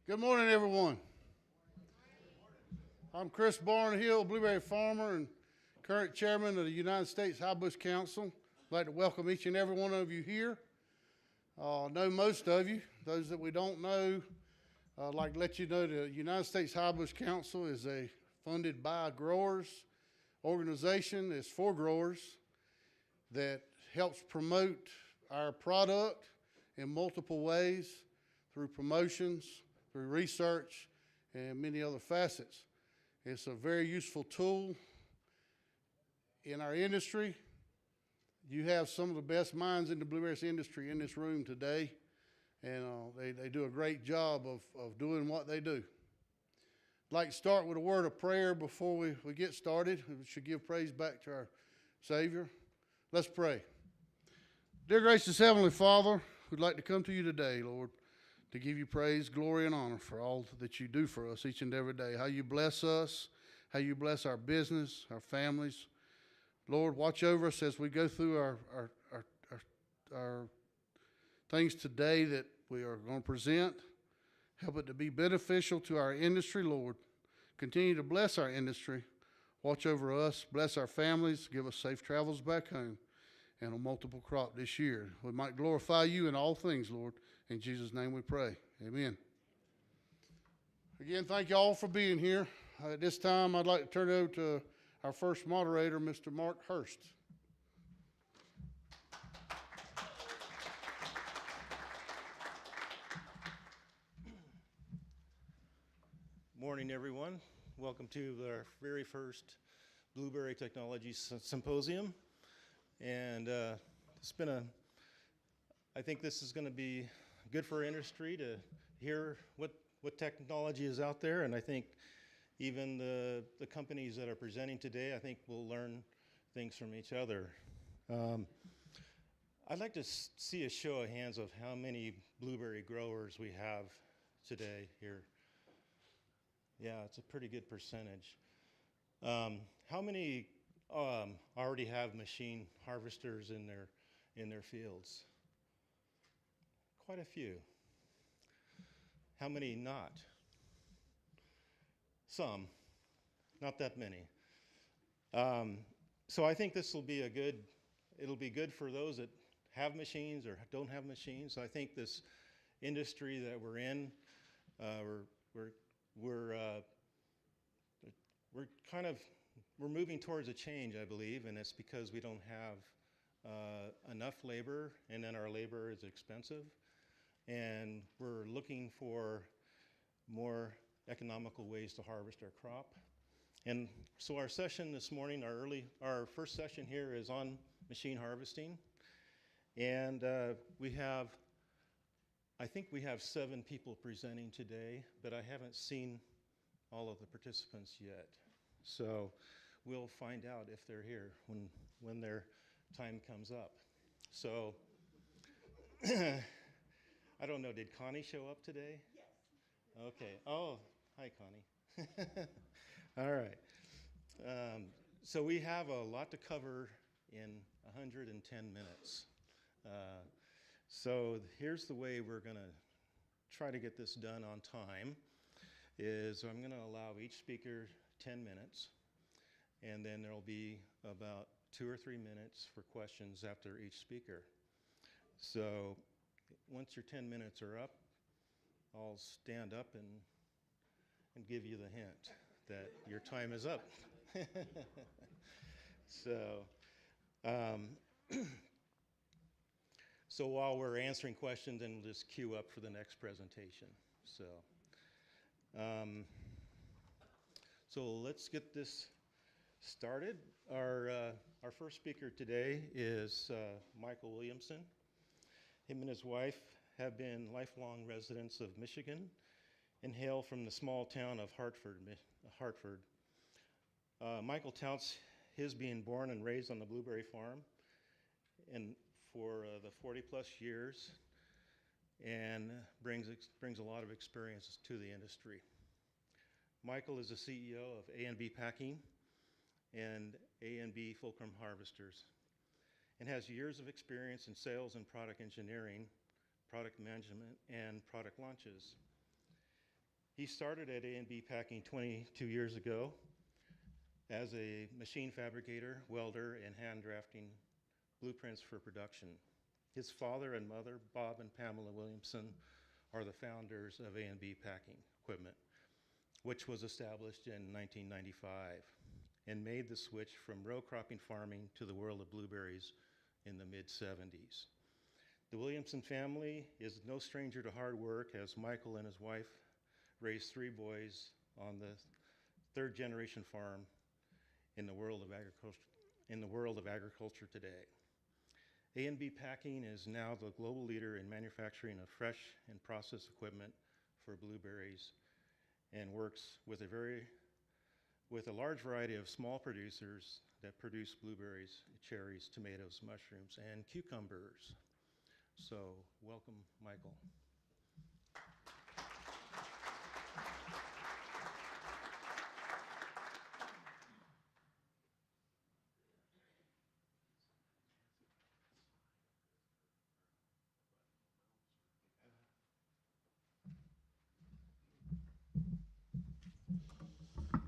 Good morning, everyone. I'm Chris Barnhill, blueberry farmer and current chairman of the United States High Bush Council. I'd like to welcome each and every one of you here. I know most of you. Those that we don't know, I'd like to let you know the United States High Bush Council is a funded by growers organization. It's for growers that helps promote our product in multiple ways through promotions, through research, and many other facets. It's a very useful tool in our industry. You have some of the best minds in the blueberry industry in this room today, and they do a great job of doing what they do. I'd like to start with a word of prayer before we get started. We should give praise back to our Savior. Let's pray. Dear gracious Heavenly Father, we'd like to come to you today, Lord, to give you praise, glory, and honor for all that you do for us each and every day. How you bless us, how you bless our business, our families. Lord, watch over us as we go through our things today that we are going to present. Help it to be beneficial to our industry, Lord. Continue to bless our industry. Watch over us, bless our families, give us safe travels back home, and a multiple crop this year. We might glorify you in all things, Lord. In Jesus' name we pray. Amen. Again, thank you all for being here. At this time, I'd like to turn it over to our first moderator, Mr. Mark Hurst. Morning, everyone. Welcome to our very first Blueberry Technology Symposium. And I think this is going to be good for our industry to hear what technology is out there. And I think even the companies that are presenting today, I think will learn things from each other. I'd like to see a show of hands of how many blueberry growers we have today here. Yeah, it's a pretty good percentage. How many already have machine harvesters in their fields? Quite a few. How many not? Some, not that many. So I think this will be it'll be good for those that have machines or don't have machines. So I think this industry that we're in, we're moving towards a change, I believe, and it's because we don't have enough labor, and then our labor is expensive, and we're looking for more economical ways to harvest our crop. And so our session this morning, our first session here is on machine harvesting, and I think we have 7 people presenting today, but I haven't seen all of the participants yet. So we'll find out if they're here when their time comes up. So I don't know, did Connie show up today? Yes. Okay. Oh, hi, Connie. All right. So we have a lot to cover in 110 minutes. So here's the way we're going to try to get this done on time. I'm going to allow each speaker 10 minutes, and then there'll be about 2 or 3 minutes for questions after each speaker. So once your 10 minutes are up, I'll stand up and give you the hint that your time is up. So while we're answering questions, then we'll just queue up for the next presentation. So let's get this started. Our first speaker today is Michael Williamson. Him and his wife have been lifelong residents of Michigan and hail from the small town of Hartford. Michael touts his being born and raised on the blueberry farm and for the 40-plus years, and brings a lot of experience to the industry. Michael is the CEO of A&B Packing and A&B Fulcrum Harvesters, and has years of experience in sales and product engineering, product management, and product launches. He started at A&B Packing 22 years ago as a machine fabricator, welder, and hand drafting blueprints for production. His father and mother, Bob and Pamela Williamson, are the founders of A&B Packing Equipment, which was established in 1995 and made the switch from row cropping farming to the world of blueberries in the mid-70s. The Williamson family is no stranger to hard work, as Michael and his wife raised 3 boys on the 3rd generation farm in the world of agriculture today. A&B Packing is now the global leader in manufacturing of fresh and processed equipment for blueberries, and works with a large variety of small producers that produce blueberries, cherries, tomatoes, mushrooms, and cucumbers. So, welcome, Michael.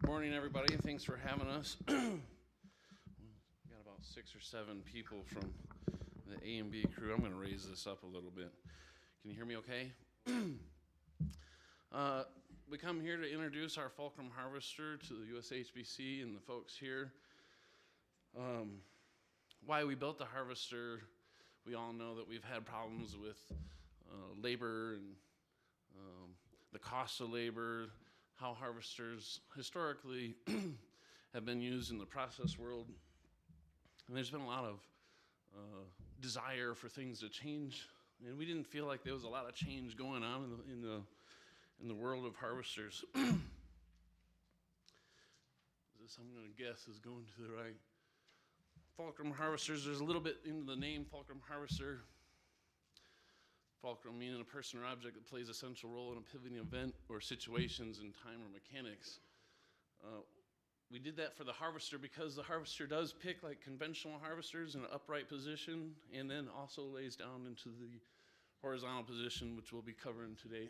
Morning, everybody. Thanks for having us. We got about 6 or 7 people from the A&B crew. I'm going to raise this up a little bit. Can you hear me okay? We come here to introduce our Fulcrum harvester to the USHBC and the folks here. Why we built the harvester, we all know that we've had problems with labor and the cost of labor, how harvesters historically have been used in the process world. And there's been a lot of desire for things to change, and we didn't feel like there was a lot of change going on in the world of harvesters. This, I'm going to guess, is going to the right. Fulcrum harvesters, there's a little bit into the name Fulcrum harvester. Fulcrum meaning a person or object that plays a central role in a pivoting event or situations in time or mechanics. We did that for the harvester because the harvester does pick like conventional harvesters in an upright position and then also lays down into the horizontal position, which we'll be covering today.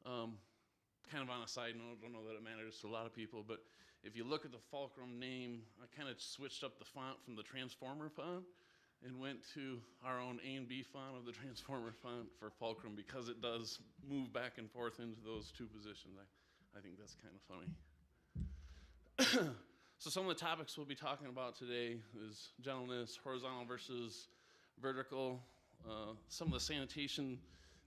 Kind of on a side note, I don't know that it matters to a lot of people, but if you look at the Fulcrum name, I kind of switched up the font from the Transformer font and went to our own A&B font of the Transformer font for Fulcrum because it does move back and forth into those 2 positions. I think that's kind of funny. So some of the topics we'll be talking about today is gentleness, horizontal versus vertical, some of the sanitation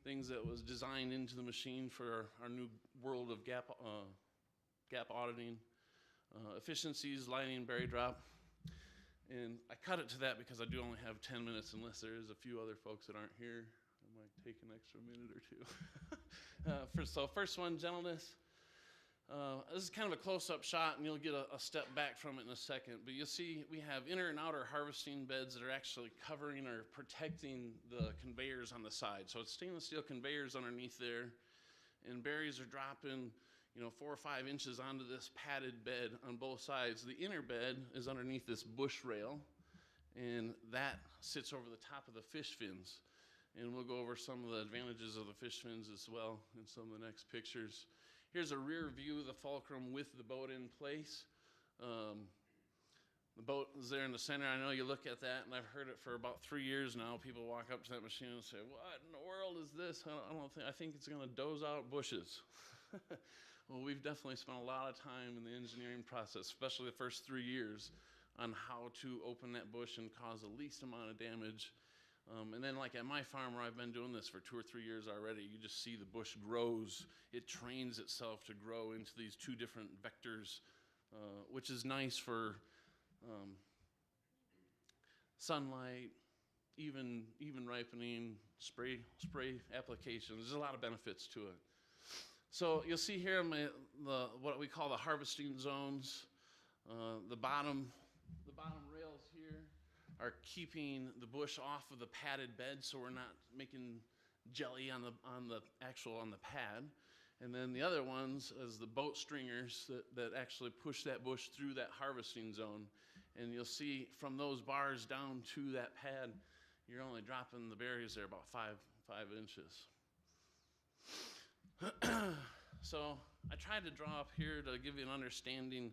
things that was designed into the machine for our new world of gap auditing, efficiencies, lighting, berry drop. And I cut it to that because I do only have 10 minutes unless there is a few other folks that aren't here. I might take an extra minute or 2. So first one, gentleness. This is kind of a close-up shot, and you'll get a step back from it in a second. But you'll see we have inner and outer harvesting beds that are actually covering or protecting the conveyors on the side. So it's stainless steel conveyors underneath there, and berries are dropping 4 or 5 inches onto this padded bed on both sides. The inner bed is underneath this bush rail, and that sits over the top of the fish fins. And we'll go over some of the advantages of the fish fins as well in some of the next pictures. Here's a rear view of the Fulcrum with the boat in place. The boat is there in the center. I know you look at that, and I've heard it for about 3 years now. People walk up to that machine and say, "What in the world is this?" I think it's going to doze out bushes. Well, we've definitely spent a lot of time in the engineering process, especially the first 3 years, on how to open that bush and cause the least amount of damage. And then like at my farm where I've been doing this for 2 or 3 years already, you just see the bush grows. It trains itself to grow into these 2 different vectors, which is nice for sunlight, even ripening, spray applications. There's a lot of benefits to it. So you'll see here what we call the harvesting zones. The bottom rails here are keeping the bush off of the padded bed, so we're not making jelly on the pad. And then the other ones is the boat stringers that actually push that bush through that harvesting zone. And you'll see from those bars down to that pad, you're only dropping the berries there about 5 inches. So I tried to draw up here to give you an understanding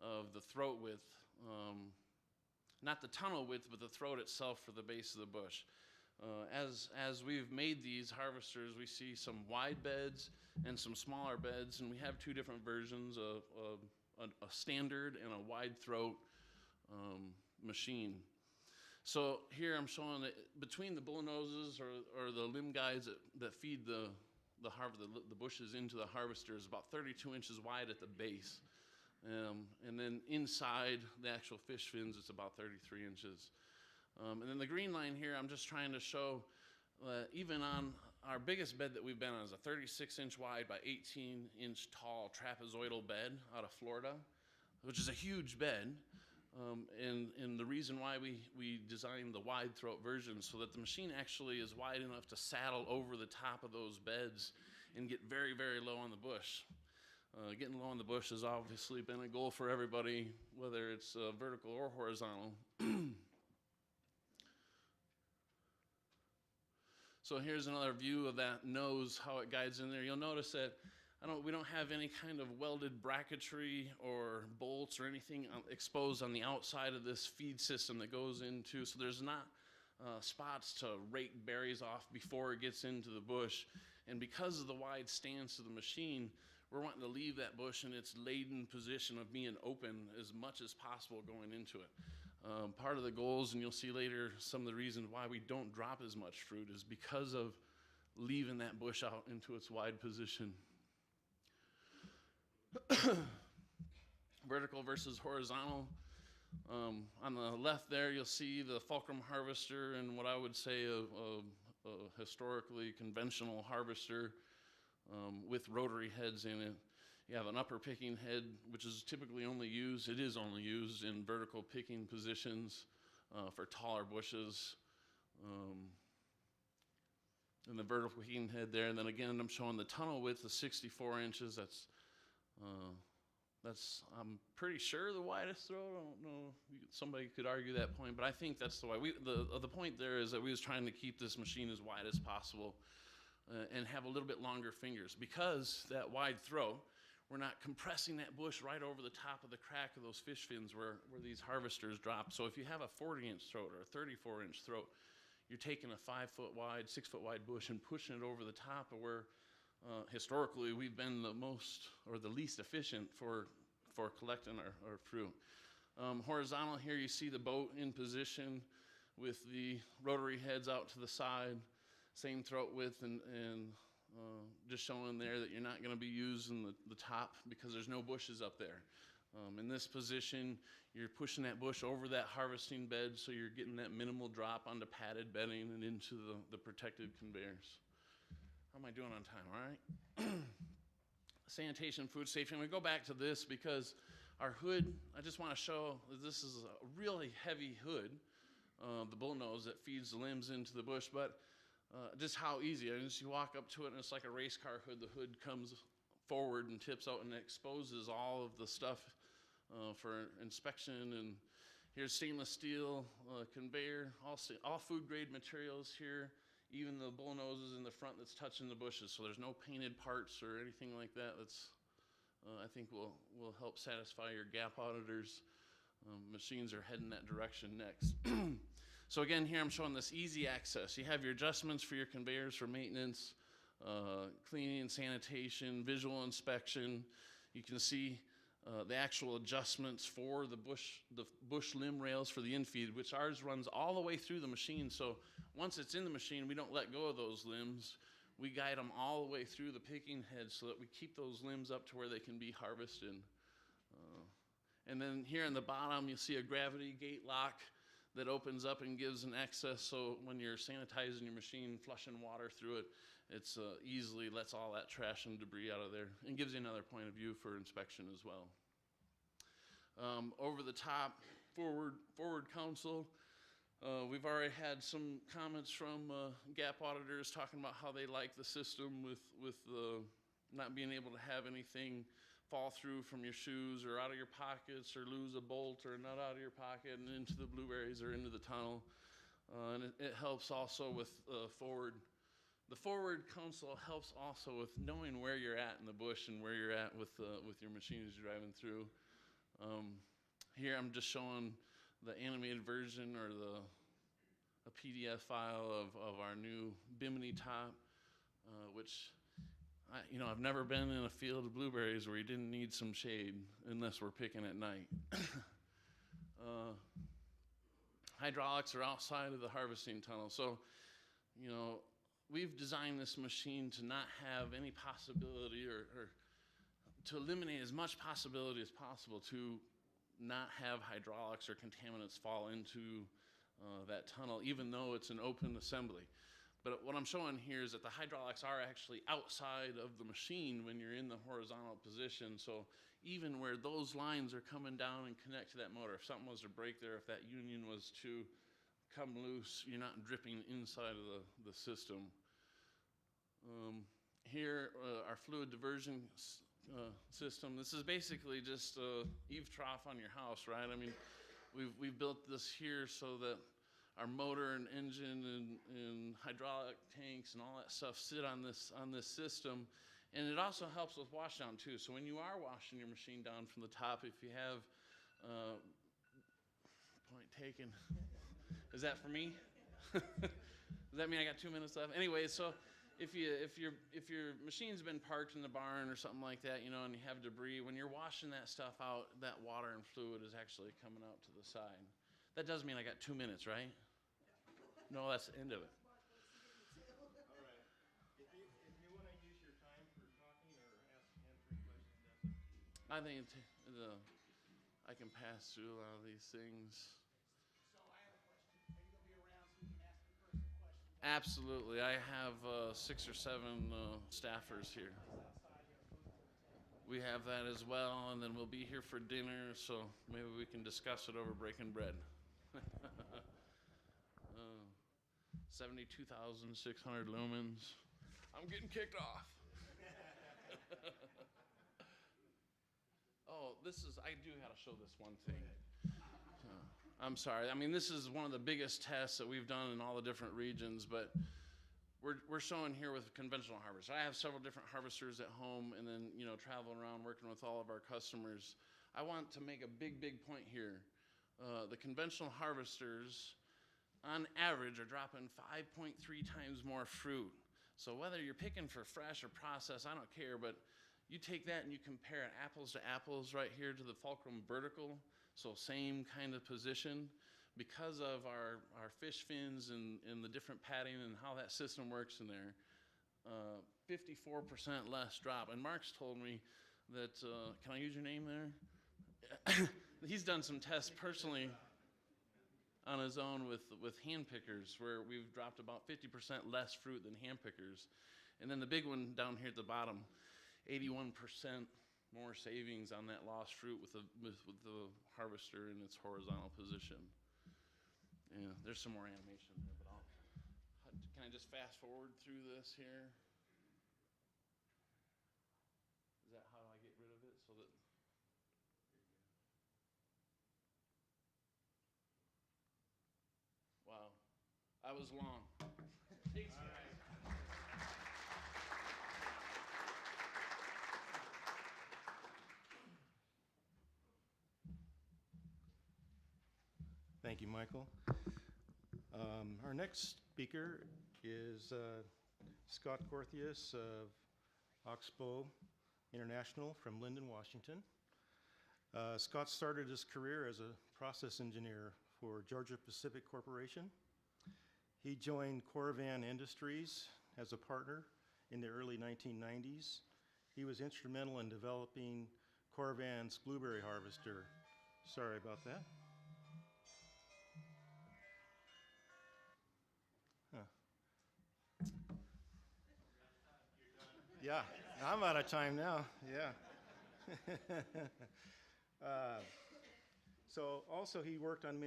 of the throat width. Not the tunnel width, but the throat itself for the base of the bush. As we've made these harvesters, we see some wide beds and some smaller beds, and we have two different versions, a standard and a wide throat machine. So here I'm showing that between the bull noses or the limb guides that feed the bushes into the harvester is about 32 inches wide at the base. And then inside the actual fish fins, it's about 33 inches. And then the green line here, I'm just trying to show, even on our biggest bed that we've been on is a 36-inch wide by 18-inch tall trapezoidal bed out of Florida, which is a huge bed. And the reason why we designed the wide throat version so that the machine actually is wide enough to saddle over the top of those beds and get very, very low on the bush. Getting low on the bush has obviously been a goal for everybody, whether it's vertical or horizontal. So here's another view of that nose, how it guides in there. You'll notice that we don't have any kind of welded bracketry or bolts or anything exposed on the outside of this feed system that goes into, so there's not spots to rake berries off before it gets into the bush. And because of the wide stance of the machine, we're wanting to leave that bush in its laden position of being open as much as possible going into it. Part of the goals, and you'll see later some of the reasons why we don't drop as much fruit, is because of leaving that bush out into its wide position. Vertical versus horizontal. On the left there, you'll see the fulcrum harvester and what I would say a historically conventional harvester with rotary heads in it. You have an upper picking head, which is typically only used in vertical picking positions for taller bushes. And the vertical picking head there, and then again, I'm showing the tunnel width of 64 inches. That's I'm pretty sure the widest throat. I don't know, somebody could argue that point, but I think that's the way. The point there is that we was trying to keep this machine as wide as possible and have a little bit longer fingers. Because that wide throat, we're not compressing that bush right over the top of the crack of those fish fins where these harvesters drop. So if you have a 40-inch throat or a 34-inch throat, you're taking a 5-foot wide, 6-foot wide bush and pushing it over the top of where historically we've been the most or the least efficient for collecting our fruit. Horizontal here, you see the boat in position with the rotary heads out to the side, same throat width, and just showing there that you're not going to be using the top because there's no bushes up there. In this position, you're pushing that bush over that harvesting bed, so you're getting that minimal drop onto padded bedding and into the protected conveyors. How am I doing on time? All right. Sanitation, food safety. I'm going to go back to this because our hood, I just want to show that this is a really heavy hood, the bullnose that feeds the limbs into the bush, but just how easy. And as you walk up to it, and it's like a race car hood. The hood comes forward and tips out and exposes all of the stuff for inspection. And here's stainless steel conveyor, all food grade materials here. Even the bull noses in the front that's touching the bushes, so there's no painted parts or anything like that. That's I think will help satisfy your gap auditors. Machines are heading that direction next. So again, here I'm showing this easy access. You have your adjustments for your conveyors for maintenance, cleaning and sanitation, visual inspection. You can see the actual adjustments for the bush limb rails for the infeed, which ours runs all the way through the machine. So once it's in the machine, we don't let go of those limbs. We guide them all the way through the picking head so that we keep those limbs up to where they can be harvested. And then here in the bottom, you'll see a gravity gate lock that opens up and gives an access, so when you're sanitizing your machine, flushing water through it, it's easily lets all that trash and debris out of there and gives you another point of view for inspection as well. Over the top, forward console, we've already had some comments from gap auditors talking about how they like the system with not being able to have anything fall through from your shoes or out of your pockets or lose a bolt or a nut out of your pocket and into the blueberries or into the tunnel. And it helps also with forward The forward console helps also with knowing where you're at in the bush and where you're at with your machine as you're driving through. Here I'm just showing the animated version or a PDF file of our new Bimini top, which I've never been in a field of blueberries where you didn't need some shade unless we're picking at night. Hydraulics are outside of the harvesting tunnel, so we've designed this machine to not have any possibility or to eliminate as much possibility as possible to not have hydraulics or contaminants fall into that tunnel, even though it's an open assembly. But what I'm showing here is that the hydraulics are actually outside of the machine when you're in the horizontal position. So even where those lines are coming down and connect to that motor, if something was to break there, if that union was to come loose, you're not dripping inside of the system. Here, our fluid diversion system. This is basically just a eave trough on your house, right? I mean, we've built this here so that our motor and engine and hydraulic tanks and all that stuff sit on this system. And it also helps with washdown too. So when you are washing your machine down from the top, if you have, point taken. Is that for me? Does that mean I got 2 minutes left? Anyway, so if your machine's been parked in the barn or something like that, and you have debris, when you're washing that stuff out, that water and fluid is actually coming out to the side. That does mean I got 2 minutes, right? No, that's the end of it. All right. If you want to use your time for talking or answering questions, that's up to you. I think I can pass through a lot of these things. So I have a question. Are you going to be around so we can ask the person questions? Absolutely. I have 6 or 7 staffers here. We have that as well, and then we'll be here for dinner, so maybe we can discuss it over breaking bread. 72,600 lumens. I'm getting kicked off. Oh, I do gotta show this one thing. I'm sorry. I mean, this is one of the biggest tests that we've done in all the different regions, but we're showing here with conventional harvesters. I have several different harvesters at home and then, traveling around working with all of our customers. I want to make a big point here. The conventional harvesters, on average, are dropping 5.3 times more fruit. So whether you're picking for fresh or processed, I don't care, but you take that and you compare it apples to apples right here to the fulcrum vertical, so same kind of position. Because of our fish fins and the different padding and how that system works in there, 54% less drop. And Mark's told me that, can I use your name there? He's done some tests personally on his own with hand pickers where we've dropped about 50% less fruit than hand pickers. And then the big one down here at the bottom, 81% more savings on that lost fruit with the harvester in its horizontal position. Yeah, there's some more animation there, but can I just fast forward through this here? Is that how I get rid of it so that? Wow, I was long. Thanks, guys. Thank you, Michael. Our next speaker is Scott Corthius of Oxbow International from Linden, Washington. Scott started his career as a process engineer for Georgia Pacific Corporation. He joined Coravan Industries as a partner in the early 1990s. He was instrumental in developing Coravan's blueberry harvester. Sorry about that. Yeah, I'm out of time now, yeah. So also he worked on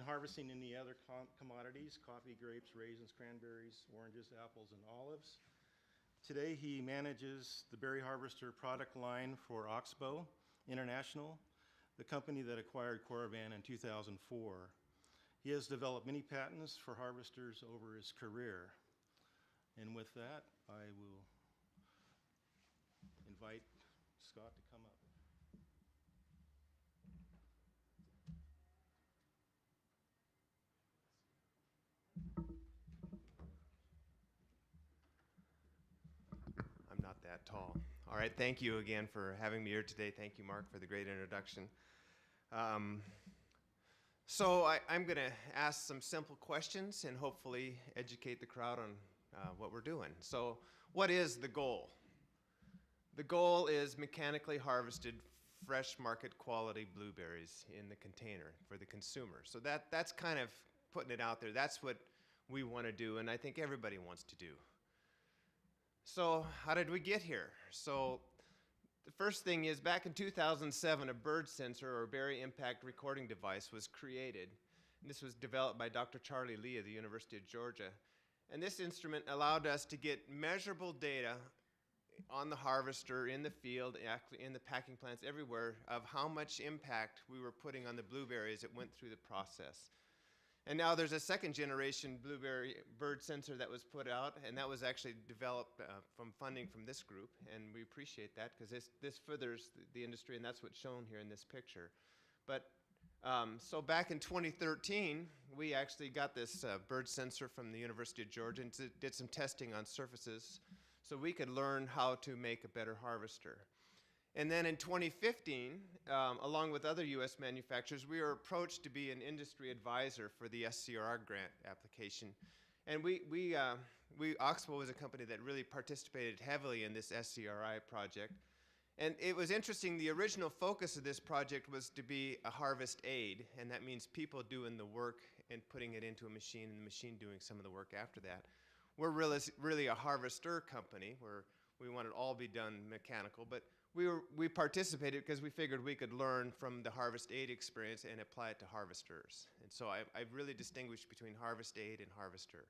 harvesting many other commodities, coffee, grapes, raisins, cranberries, oranges, apples, and olives. Today he manages the berry harvester product line for Oxbow International, the company that acquired Coravan in 2004. He has developed many patents for harvesters over his career. And with that, I will invite Scott to come up. I'm not that tall. All right, thank you again for having me here today. Thank you, Mark, for the great introduction. So I'm going to ask some simple questions and hopefully educate the crowd on what we're doing. So what is the goal? The goal is mechanically harvested fresh market quality blueberries in the container for the consumer. So that's kind of putting it out there. That's what we want to do, and I think everybody wants to do. So how did we get here? So the first thing is, back in 2007, a bird sensor or berry impact recording device was created. And this was developed by Dr. Charlie Lee of the University of Georgia. And this instrument allowed us to get measurable data on the harvester, in the field, in the packing plants, everywhere, of how much impact we were putting on the blueberries that went through the process. And now there's a second generation blueberry bird sensor that was put out, and that was actually developed from funding from this group, and we appreciate that because this furthers the industry, and that's what's shown here in this picture. But so back in 2013, we actually got this bird sensor from the University of Georgia and did some testing on surfaces so we could learn how to make a better harvester. And then in 2015, along with other U.S. manufacturers, we were approached to be an industry advisor for the SCRR grant application. And Oxbow was a company that really participated heavily in this SCRI project. And it was interesting, the original focus of this project was to be a harvest aid, and that means people doing the work and putting it into a machine, and the machine doing some of the work after that. We're really a harvester company, where we want it all be done mechanical, but we participated because we figured we could learn from the harvest aid experience and apply it to harvesters. And so I've really distinguished between harvest aid and harvester.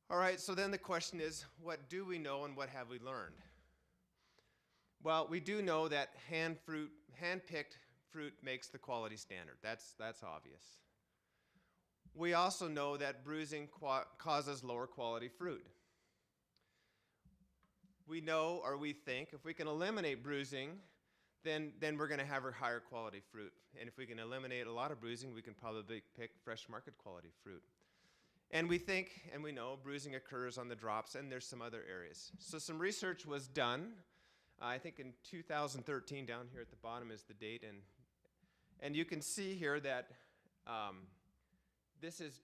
All right, so then the question is, what do we know and what have we learned? Well, we do know that hand-picked fruit makes the quality standard. That's obvious. We also know that bruising causes lower quality fruit. We know, or we think, if we can eliminate bruising, then we're going to have a higher quality fruit. And if we can eliminate a lot of bruising, we can probably pick fresh market quality fruit. And we think, and we know, bruising occurs on the drops, and there's some other areas. So some research was done, I think in 2013, down here at the bottom is the date, and you can see here that this is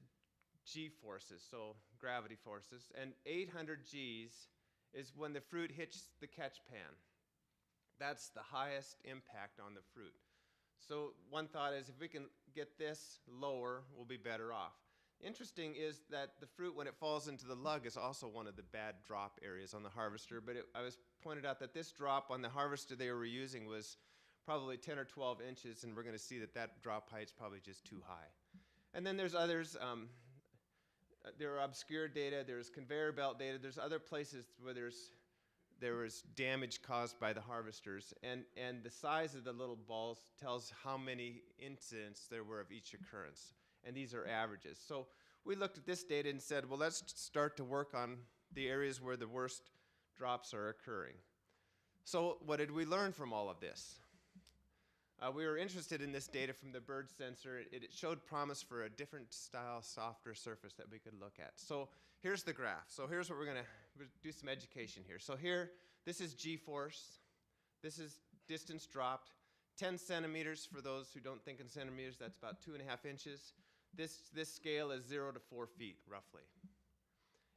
G-forces, so gravity forces, and 800 Gs is when the fruit hits the catch pan. That's the highest impact on the fruit. So one thought is, if we can get this lower, we'll be better off. Interesting is that the fruit, when it falls into the lug, is also one of the bad drop areas on the harvester, but I was pointed out that this drop on the harvester they were using was probably 10 or 12 inches, and we're going to see that that drop height's probably just too high. And then there's others. There are obscure data, there's conveyor belt data, there's other places where there was damage caused by the harvesters, and the size of the little balls tells how many incidents there were of each occurrence, and these are averages. So we looked at this data and said, well, let's start to work on the areas where the worst drops are occurring. So what did we learn from all of this? We were interested in this data from the bird sensor. It showed promise for a different style, softer surface that we could look at. So here's the graph. So here's what we're going to do, some education here. So here, this is G-force. This is distance dropped. 10 centimeters for those who don't think in centimeters, that's about 2.5 inches. This scale is 0 to 4 feet, roughly.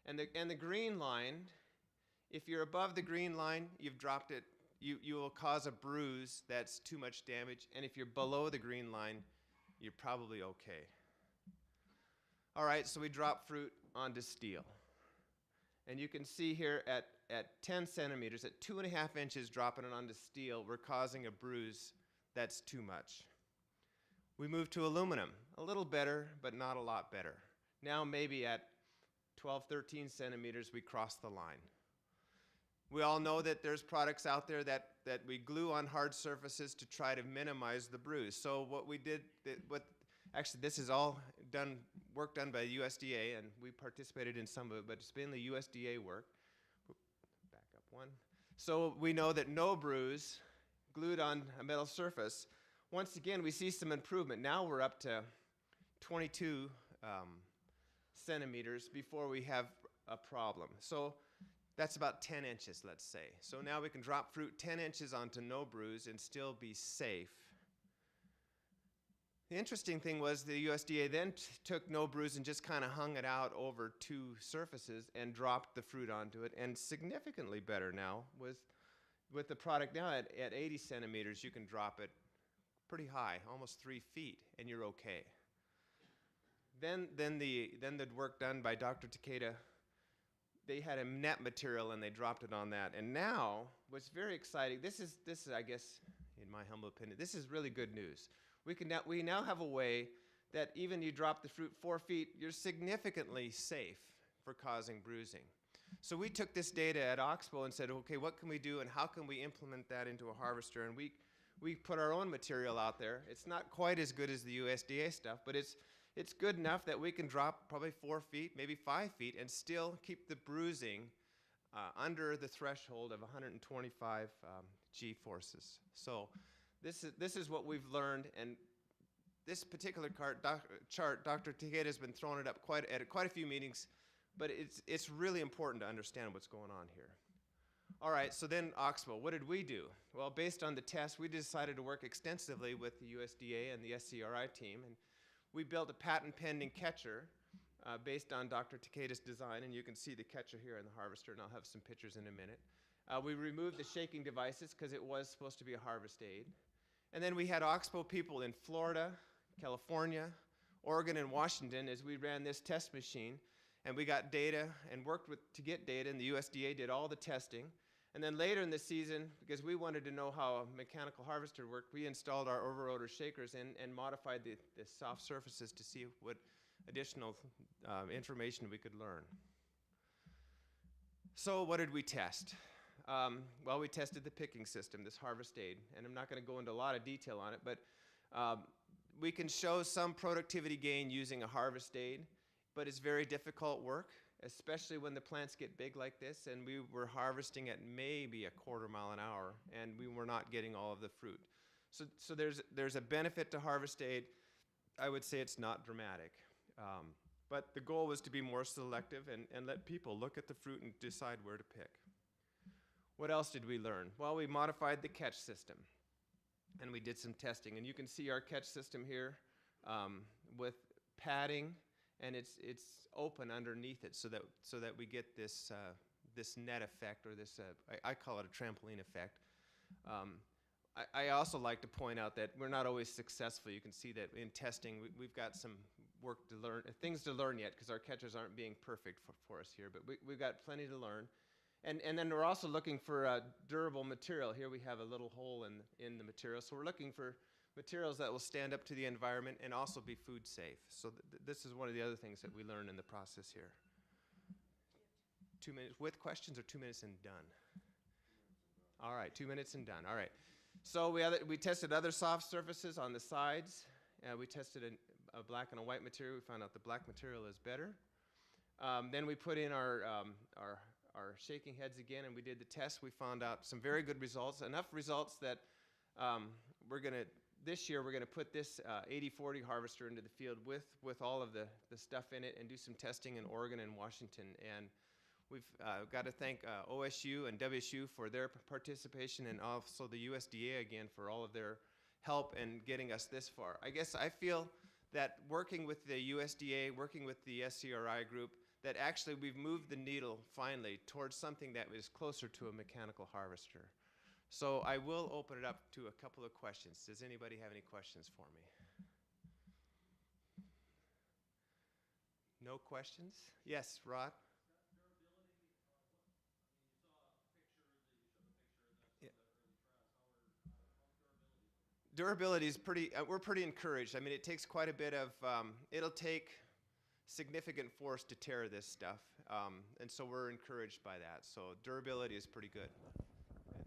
And the green line, if you're above the green line, you've dropped it. You will cause a bruise that's too much damage, and if you're below the green line, you're probably okay. All right, so we drop fruit onto steel. And you can see here at 10 centimeters, at 2.5 inches dropping it onto steel, we're causing a bruise that's too much. We move to aluminum, a little better, but not a lot better. Now maybe at 12, 13 centimeters, we cross the line. We all know that there's products out there that we glue on hard surfaces to try to minimize the bruise. So what we did, actually this is all done work done by the USDA, and we participated in some of it, but it's mainly USDA work. Back up one. So we know that no bruise glued on a metal surface. Once again, we see some improvement. Now we're up to 22 centimeters before we have a problem. So that's about 10 inches, let's say. So now we can drop fruit 10 inches onto no bruise and still be safe. The interesting thing was the USDA then took no bruise and just kind of hung it out over two surfaces and dropped the fruit onto it, and significantly better now with the product now at 80 centimeters. You can drop it pretty high, almost 3 feet, and you're okay. Then the work done by Dr. Takeda, they had a net material and they dropped it on that. And now, what's very exciting, this is I guess, in my humble opinion, this is really good news. We now have a way that even you drop the fruit 4 feet, you're significantly safe for causing bruising. So we took this data at Oxbow and said, okay, what can we do and how can we implement that into a harvester? And we put our own material out there. It's not quite as good as the USDA stuff, but it's good enough that we can drop probably 4 feet, maybe 5 feet, and still keep the bruising under the threshold of 125 G forces. So this is what we've learned, and this particular chart, Dr. Takeda has been throwing it up at quite a few meetings, but it's really important to understand what's going on here. All right, so then Oxbow, what did we do? Well, based on the test, we decided to work extensively with the USDA and the SCRI team, and we built a patent-pending catcher based on Dr. Takeda's design, and you can see the catcher here in the harvester, and I'll have some pictures in a minute. We removed the shaking devices because it was supposed to be a harvest aid. And then we had Oxbow people in Florida, California, Oregon, and Washington as we ran this test machine, and we got data and worked to get data, and the USDA did all the testing. And then later in the season, because we wanted to know how a mechanical harvester worked, we installed our overrotor shakers and modified the soft surfaces to see what additional information we could learn. So what did we test? Well, we tested the picking system, this harvest aid, and I'm not going to go into a lot of detail on it, but we can show some productivity gain using a harvest aid, but it's very difficult work, especially when the plants get big like this, and we were harvesting at maybe a quarter mile an hour, and we were not getting all of the fruit. So there's a benefit to harvest aid. I would say it's not dramatic. But the goal was to be more selective and let people look at the fruit and decide where to pick. What else did we learn? Well, we modified the catch system, and we did some testing. And you can see our catch system here with padding, and it's open underneath it so that we get this net effect, or this I call it a trampoline effect. I also like to point out that we're not always successful. You can see that in testing we've got some work to learn, things to learn yet, because our catchers aren't being perfect for us here, but we've got plenty to learn. And then we're also looking for a durable material. Here we have a little hole in the material, so we're looking for materials that will stand up to the environment and also be food safe. So this is one of the other things that we learn in the process here. 2 minutes with questions, or 2 minutes and done? All right, 2 minutes and done. All right. So we tested other soft surfaces on the sides. We tested a black and a white material. We found out the black material is better. Then we put in our shaking heads again, and we did the test. We found out some very good results, enough results that this year we're going to put this 80/40 harvester into the field with all of the stuff in it, and do some testing in Oregon and Washington. And we've got to thank OSU and WSU for their participation, and also the USDA again for all of their help in getting us this far. I guess I feel that working with the USDA, working with the SCRI group, that actually we've moved the needle finally towards something that is closer to a mechanical harvester. So I will open it up to a couple of questions. Does anybody have any questions for me? No questions? Yes, Rod? Durability is pretty, we're pretty encouraged. I mean, it takes quite a bit of, it'll take significant force to tear this stuff, and so we're encouraged by that. So durability is pretty good.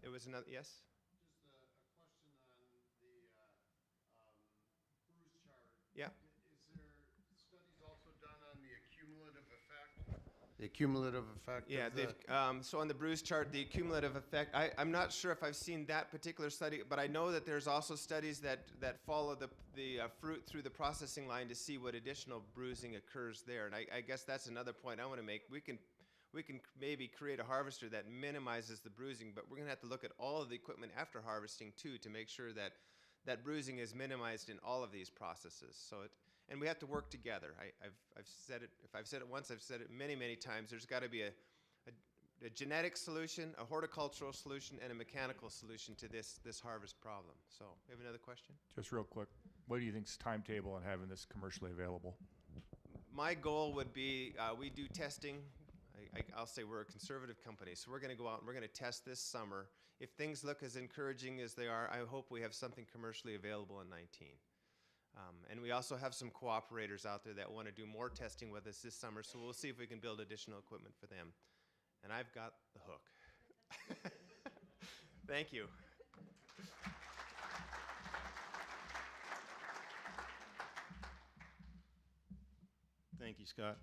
It was another, yes? Just a question on the bruise chart. Yeah. Is there studies also The cumulative effect Yeah, of the, so on the bruise chart, the cumulative effect, I'm not sure if I've seen that particular study, but I know that there's also studies that follow the fruit through the processing line to see what additional bruising occurs there. And I guess that's another point I want to make. We can maybe create a harvester that minimizes the bruising, but we're going to have to look at all of the equipment after harvesting too to make sure that that bruising is minimized in all of these processes. So and we have to work together. I've said it, if I've said it once, I've said it many, many times. There's got to be a genetic solution, a horticultural solution, and a mechanical solution to this harvest problem. So, we have another question? Just real quick, what do you think's timetable on having this commercially available? My goal would be, we do testing. I'll say we're a conservative company, so we're going to go out and we're going to test this summer. If things look as encouraging as they are, I hope we have something commercially available in 19. And we also have some cooperators out there that want to do more testing with us this summer, so we'll see if we can build additional equipment for them. And I've got the hook. Thank you. Thank you, Scott.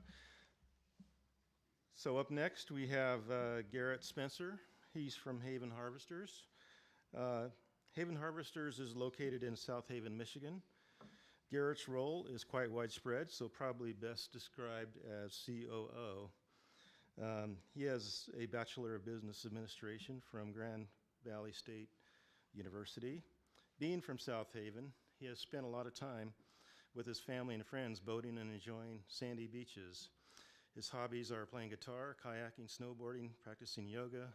So up next, we have Garrett Spencer. He's from Haven Harvesters. Haven Harvesters is located in South Haven, Michigan. Garrett's role is quite widespread, so probably best described as COO. He has a Bachelor of Business Administration from Grand Valley State University. Being from South Haven, he has spent a lot of time with his family and friends boating and enjoying sandy beaches. His hobbies are playing guitar, kayaking, snowboarding, practicing yoga,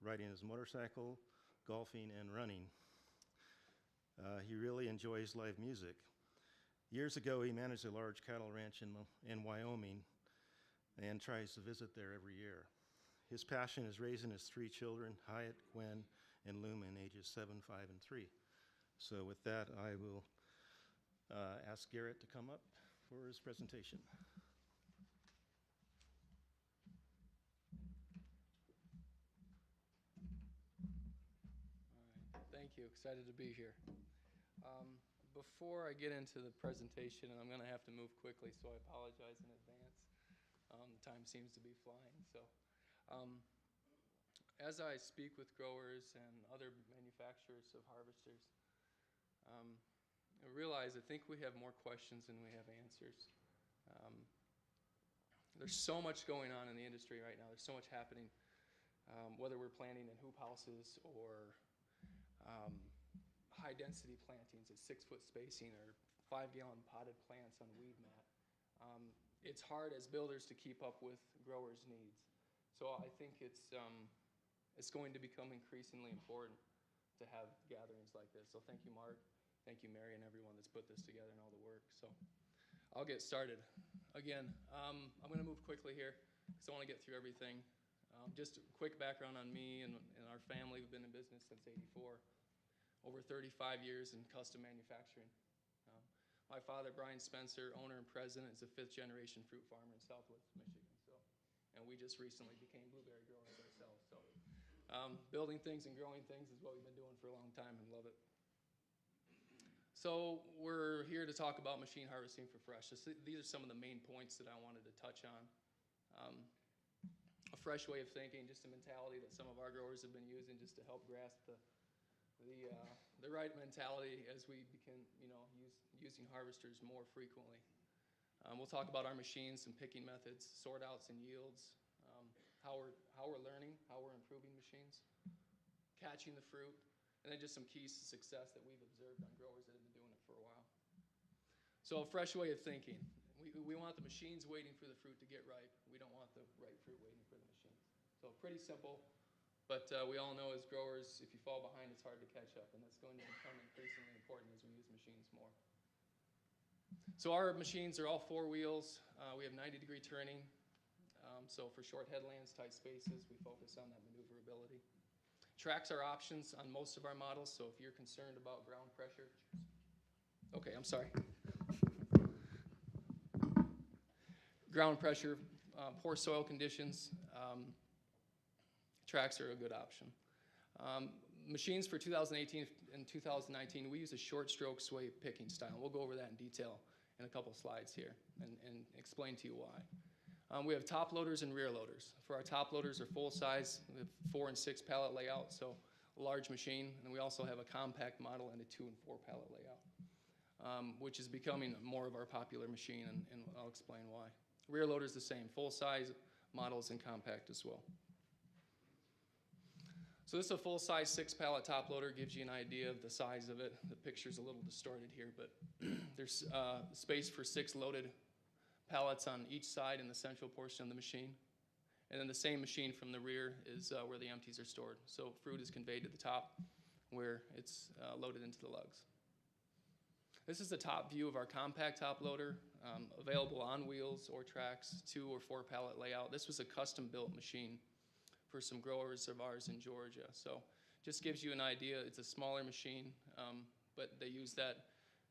riding his motorcycle, golfing, and running. He really enjoys live music. Years ago, he managed a large cattle ranch in Wyoming and tries to visit there every year. His passion is raising his 3 children, Hyatt, Gwen, and Lumen, ages 7, 5, and 3. So with that, I will ask Garrett to come up for his presentation. All right, thank you. Excited to be here. Before I get into the presentation, and I'm going to have to move quickly, so I apologize in advance. Time seems to be flying. So, as I speak with growers and other manufacturers of harvesters, I realize I think we have more questions than we have answers. There's so much going on in the industry right now. There's so much happening, whether we're planting in hoop houses or high-density plantings at 6-foot spacing or 5-gallon potted plants on weed mat. It's hard as builders to keep up with growers' needs. So I think it's going to become increasingly important to have gatherings like this. So thank you, Mark. Thank you, Mary, and everyone that's put this together and all the work. So I'll get started. Again, I'm going to move quickly here because I want to get through everything. Just a quick background on me and our family. We've been in business since '84. Over 35 years in custom manufacturing. My father, Brian Spencer, owner and president, is a 5th-generation fruit farmer in Southwest Michigan. And we just recently became blueberry growers ourselves. So building things and growing things is what we've been doing for a long time and love it. So we're here to talk about machine harvesting for fresh. These are some of the main points that I wanted to touch on. A fresh way of thinking, just a mentality that some of our growers have been using just to help grasp the right mentality as we begin, using harvesters more frequently. We'll talk about our machines, some picking methods, sort outs and yields, how we're learning, how we're improving machines, catching the fruit, and then just some keys to success that we've observed on growers that have been doing it for a while. So a fresh way of thinking. We want the machines waiting for the fruit to get ripe. We don't want the ripe fruit waiting for the machines. So pretty simple. But we all know as growers, if you fall behind, it's hard to catch up, and that's going to become increasingly important as we use machines more. So our machines are all 4 wheels. We have 90-degree turning. So for short headlands, tight spaces, we focus on that maneuverability. Tracks are options on most of our models, so if you're concerned about ground pressure. Okay, I'm sorry. Ground pressure, poor soil conditions. Tracks are a good option. Machines for 2018 and 2019, we use a short stroke sway picking style. We'll go over that in detail in a couple slides here and explain to you why. We have top loaders and rear loaders. For our top loaders are full size, we have 4 and 6 pallet layout, so a large machine. And we also have a compact model and a 2 and 4 pallet layout, which is becoming more of our popular machine, and I'll explain why. Rear loader is the same, full size models and compact as well. So this is a full size 6 pallet top loader, gives you an idea of the size of it. The picture's a little distorted here, but there's space for 6 loaded pallets on each side in the central portion of the machine. And then the same machine from the rear is where the empties are stored. So fruit is conveyed to the top where it's loaded into the lugs. This is the top view of our compact top loader, available on wheels or tracks, 2 or 4 pallet layout. This was a custom built machine for some growers of ours in Georgia. So just gives you an idea. It's a smaller machine, but they used that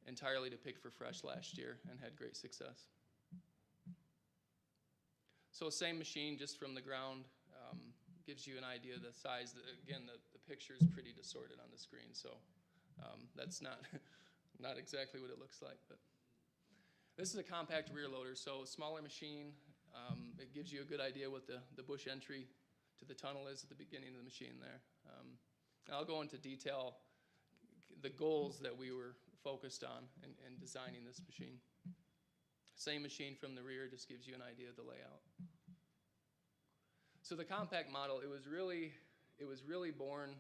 entirely to pick for fresh last year and had great success. So same machine, just from the ground, gives you an idea of the size. Again, the picture is pretty distorted on the screen, so that's not, not exactly what it looks like. But this is a compact rear loader, so smaller machine. It gives you a good idea what the bush entry to the tunnel is at the beginning of the machine there. I'll go into detail the goals that we were focused on in designing this machine. Same machine from the rear, just gives you an idea of the layout. So the compact model, it was really born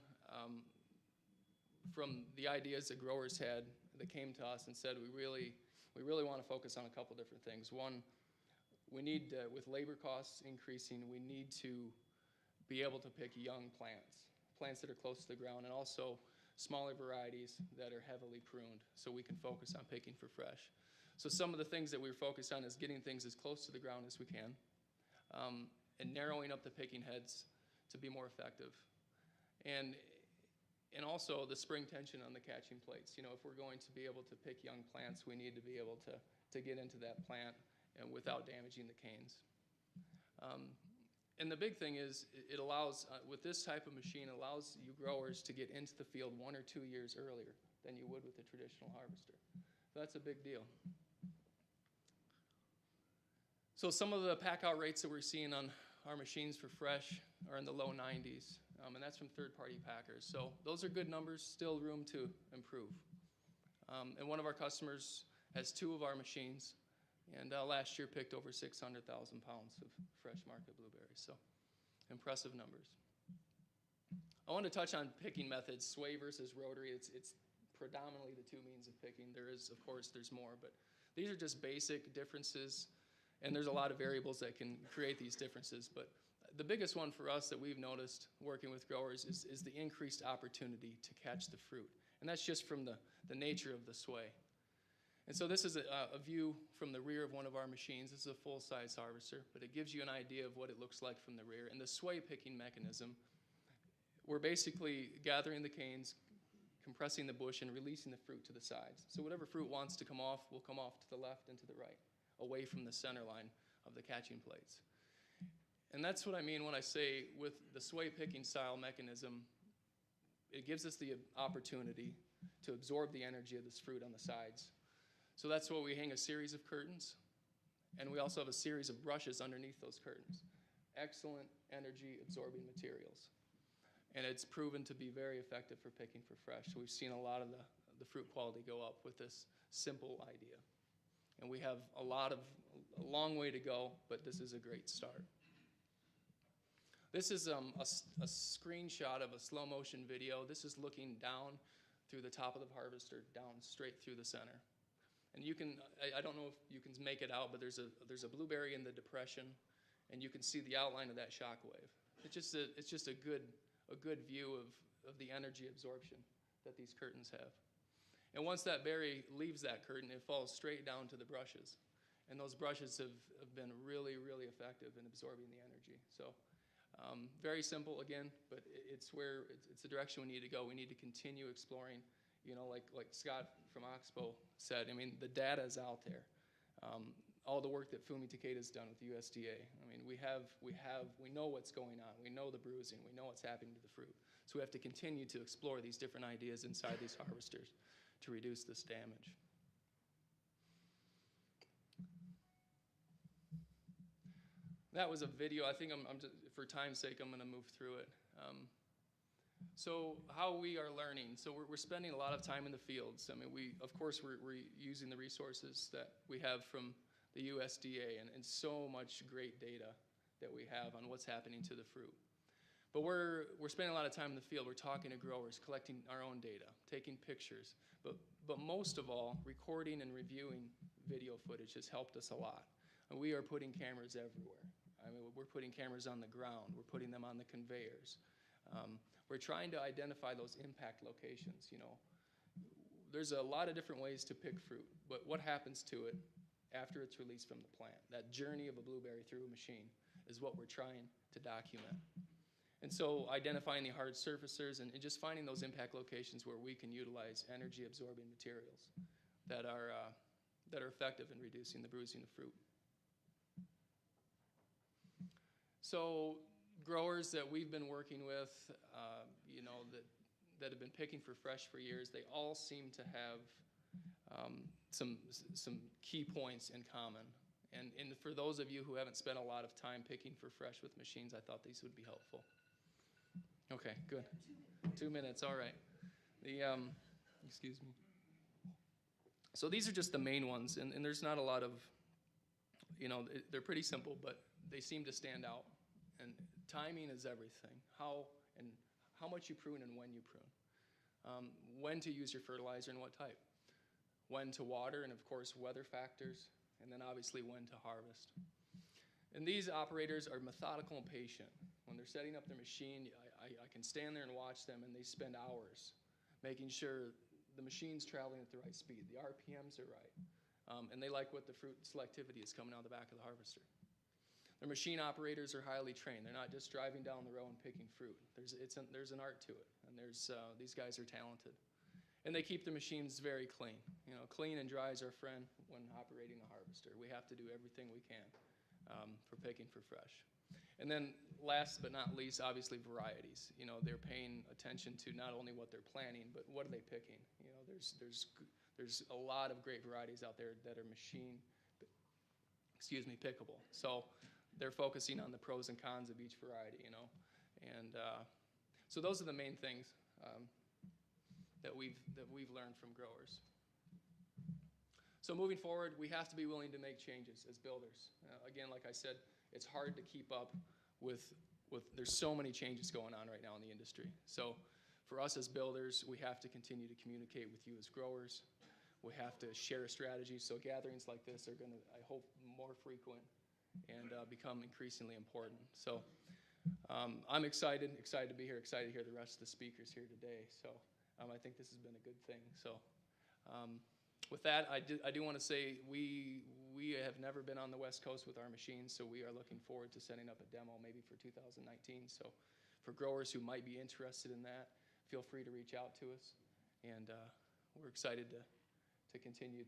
from the ideas that growers had that came to us and said, we really want to focus on a couple different things. One, we need, with labor costs increasing, we need to be able to pick young plants that are close to the ground, and also smaller varieties that are heavily pruned, so we can focus on picking for fresh. So some of the things that we're focused on is getting things as close to the ground as we can, and narrowing up the picking heads to be more effective. And also the spring tension on the catching plates. You know, if we're going to be able to pick young plants, we need to be able to get into that plant and without damaging the canes. And the big thing is it allows, with this type of machine, it allows you growers to get into the field 1 or 2 years earlier than you would with a traditional harvester. So that's a big deal. So some of the pack out rates that we're seeing on our machines for fresh are in the low 90s, and that's from third-party packers. So those are good numbers, still room to improve. And one of our customers has 2 of our machines, and last year picked over 600,000 pounds of fresh market blueberries. So impressive numbers. I want to touch on picking methods, sway versus rotary. It's predominantly the 2 means of picking. There is, of course, there's more, but these are just basic differences, and there's a lot of variables that can create these differences. But the biggest one for us that we've noticed working with growers is the increased opportunity to catch the fruit. And that's just from the nature of the sway. And so this is a view from the rear of one of our machines. This is a full-size harvester, but it gives you an idea of what it looks like from the rear. And the sway picking mechanism, we're basically gathering the canes, compressing the bush, and releasing the fruit to the sides. So whatever fruit wants to come off will come off to the left and to the right, away from the center line of the catching plates. And that's what I mean when I say with the sway picking style mechanism, it gives us the opportunity to absorb the energy of this fruit on the sides. So that's why we hang a series of curtains, and we also have a series of brushes underneath those curtains. Excellent energy absorbing materials. And it's proven to be very effective for picking for fresh. So we've seen a lot of the fruit quality go up with this simple idea. And we have a long way to go, but this is a great start. This is a screenshot of a slow motion video. This is looking down through the top of the harvester, down straight through the center. And you can, I don't know if you can make it out, but there's a blueberry in the depression, and you can see the outline of that shock wave. It's just a good view of the energy absorption that these curtains have. And once that berry leaves that curtain, it falls straight down to the brushes. And those brushes have been really, really effective in absorbing the energy. So very simple again, but it's the direction we need to go. We need to continue exploring, you know, like Scott from Oxbow said. I mean, the data is out there. All the work that Fumi Takeda's done with USDA. I mean, we know what's going on. We know the bruising. We know what's happening to the fruit. So we have to continue to explore these different ideas inside these harvesters to reduce this damage. That was a video. I think I'm just, for time's sake, I'm going to move through it. So how we are learning. So we're spending a lot of time in the fields. I mean, of course, we're using the resources that we have from the USDA and so much great data that we have on what's happening to the fruit. But we're spending a lot of time in the field. We're talking to growers, collecting our own data, taking pictures. But most of all, recording and reviewing video footage has helped us a lot. And we are putting cameras everywhere. I mean, we're putting cameras on the ground. We're putting them on the conveyors. We're trying to identify those impact locations, you know. There's a lot of different ways to pick fruit, but what happens to it after it's released from the plant? That journey of a blueberry through a machine is what we're trying to document. And so identifying the hard surfacers and just finding those impact locations where we can utilize energy absorbing materials that are effective in reducing the bruising of fruit. So growers that we've been working with, you know, that have been picking for fresh for years, they all seem to have some key points in common. And for those of you who haven't spent a lot of time picking for fresh with machines, I thought these would be helpful. Okay, good. 2 minutes, all right. Excuse me. So these are just the main ones, and there's not a lot of, you know, they're pretty simple, but they seem to stand out. And timing is everything. How much you prune and when you prune. When to use your fertilizer and what type. When to water, and of course weather factors, and then obviously when to harvest. And these operators are methodical and patient. When they're setting up their machine, I can stand there and watch them, and they spend hours making sure the machine's traveling at the right speed, the RPMs are right, and they like what the fruit selectivity is coming out of the back of the harvester. Their machine operators are highly trained. They're not just driving down the row and picking fruit. There's an art to it, and these guys are talented. And they keep the machines very clean. You know, clean and dry is our friend when operating a harvester. We have to do everything we can for picking for fresh. And then last but not least, obviously varieties. You know, they're paying attention to not only what they're planting, but what are they picking. You know, there's a lot of great varieties out there that are pickable. So they're focusing on the pros and cons of each variety, you know. And so those are the main things that we've learned from growers. So moving forward, we have to be willing to make changes as builders. Again, like I said, it's hard to keep up with there's so many changes going on right now in the industry. So for us as builders, we have to continue to communicate with you as growers. We have to share strategies. So gatherings like this are going to, I hope, more frequent and become increasingly important. So I'm excited to be here, excited to hear the rest of the speakers here today. So I think this has been a good thing. So with that, I do want to say we have never been on the West Coast with our machines, so we are looking forward to setting up a demo maybe for 2019. So for growers who might be interested in that, feel free to reach out to us. And we're excited to continue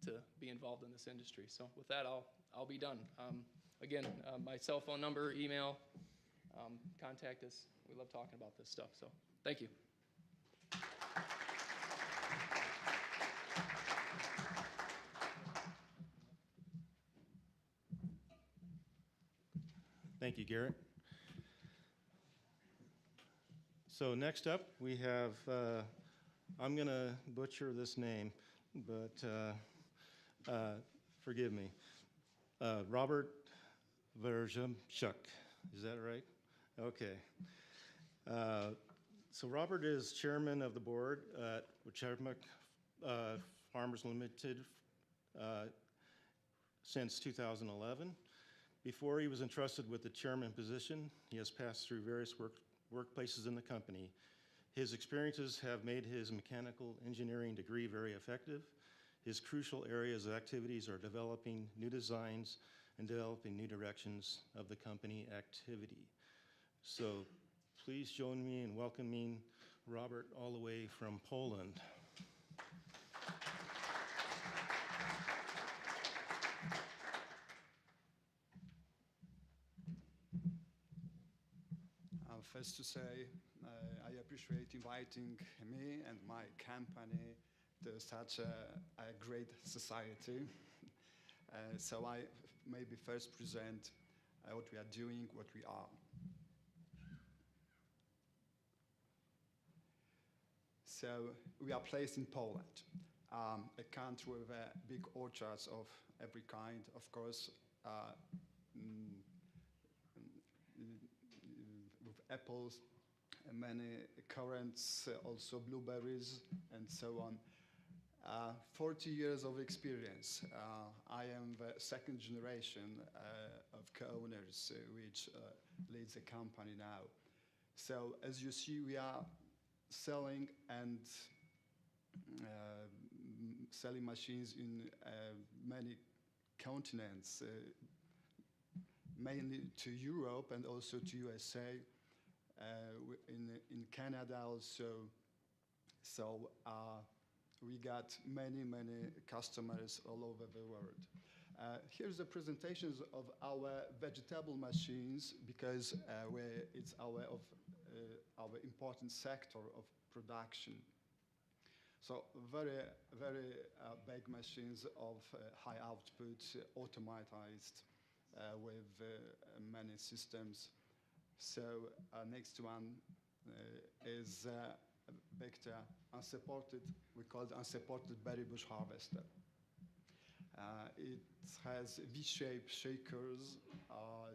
to be involved in this industry. So with that, I'll be done. Again, my cell phone number, email, contact us. We love talking about this stuff. So thank you. Thank you, Garrett. So next up, we have, I'm going to butcher this name, but forgive me. Robert Verjamchuk, is that right? Okay. So Robert is chairman of the board at USHBC Farmers Limited since 2011. Before he was entrusted with the chairman position, he has passed through various workplaces in the company. His experiences have made his mechanical engineering degree very effective. His crucial areas of activities are developing new designs and developing new directions of the company activity. So please join me in welcoming Robert all the way from Poland. First to say, I appreciate inviting me and my company to such a great society. So I maybe first present what we are doing, what we are. So we are placed in Poland, a country with big orchards of every kind, of course, with apples, and many currants, also blueberries, and so on. 40 years of experience. I am the second generation of co-owners, which leads the company now. So as you see, we are selling and selling machines in many continents, mainly to Europe and also to USA, in Canada also. So we got many customers all over the world. Here's the presentations of our vegetable machines, because it's our important sector of production. So very big machines of high output, automatized, with many systems. So next one is Victor unsupported, we call it unsupported berry bush harvester. It has V-shaped shakers,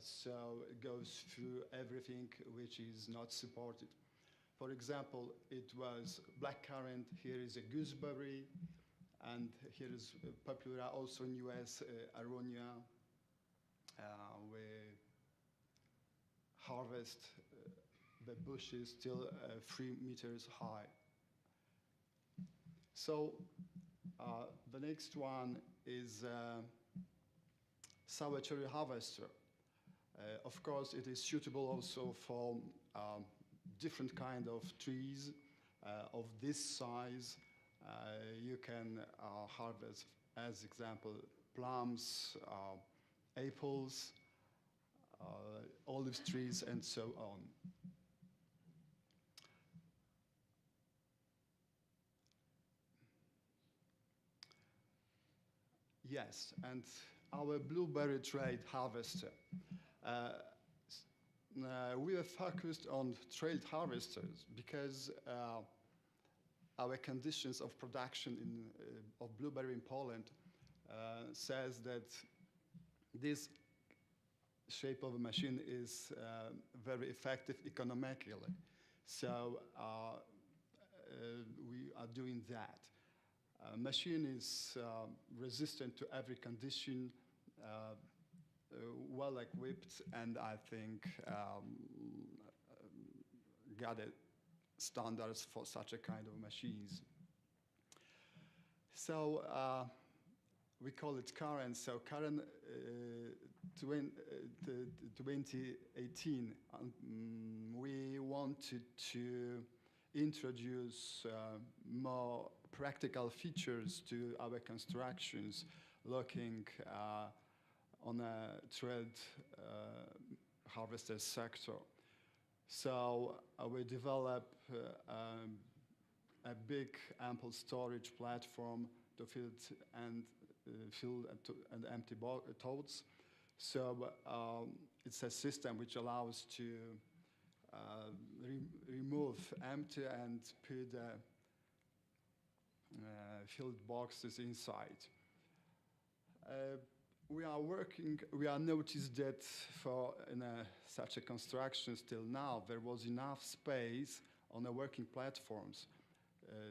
so it goes through everything which is not supported. For example, it was blackcurrant, here is a gooseberry, and here is popular also in US, aronia. We harvest the bushes till 3 meters high. So the next one is sour cherry harvester. Of course, it is suitable also for different kind of trees of this size. You can harvest, as example, plums, apples, olive trees, and so on. Yes, and our blueberry trade harvester. We are focused on trade harvesters because our conditions of production of blueberry in Poland says that this shape of a machine is very effective economically. So we are doing that. Machine is resistant to every condition, well equipped, and I think got it standards for such a kind of machines. So we call it current. So current 2018, we wanted to introduce more practical features to our constructions, looking on a trade harvester sector. So we develop a big ample storage platform to fill and empty totes. So it's a system which allows to remove empty and put filled boxes inside. We are noticed that for such a construction still now, there was enough space on the working platforms.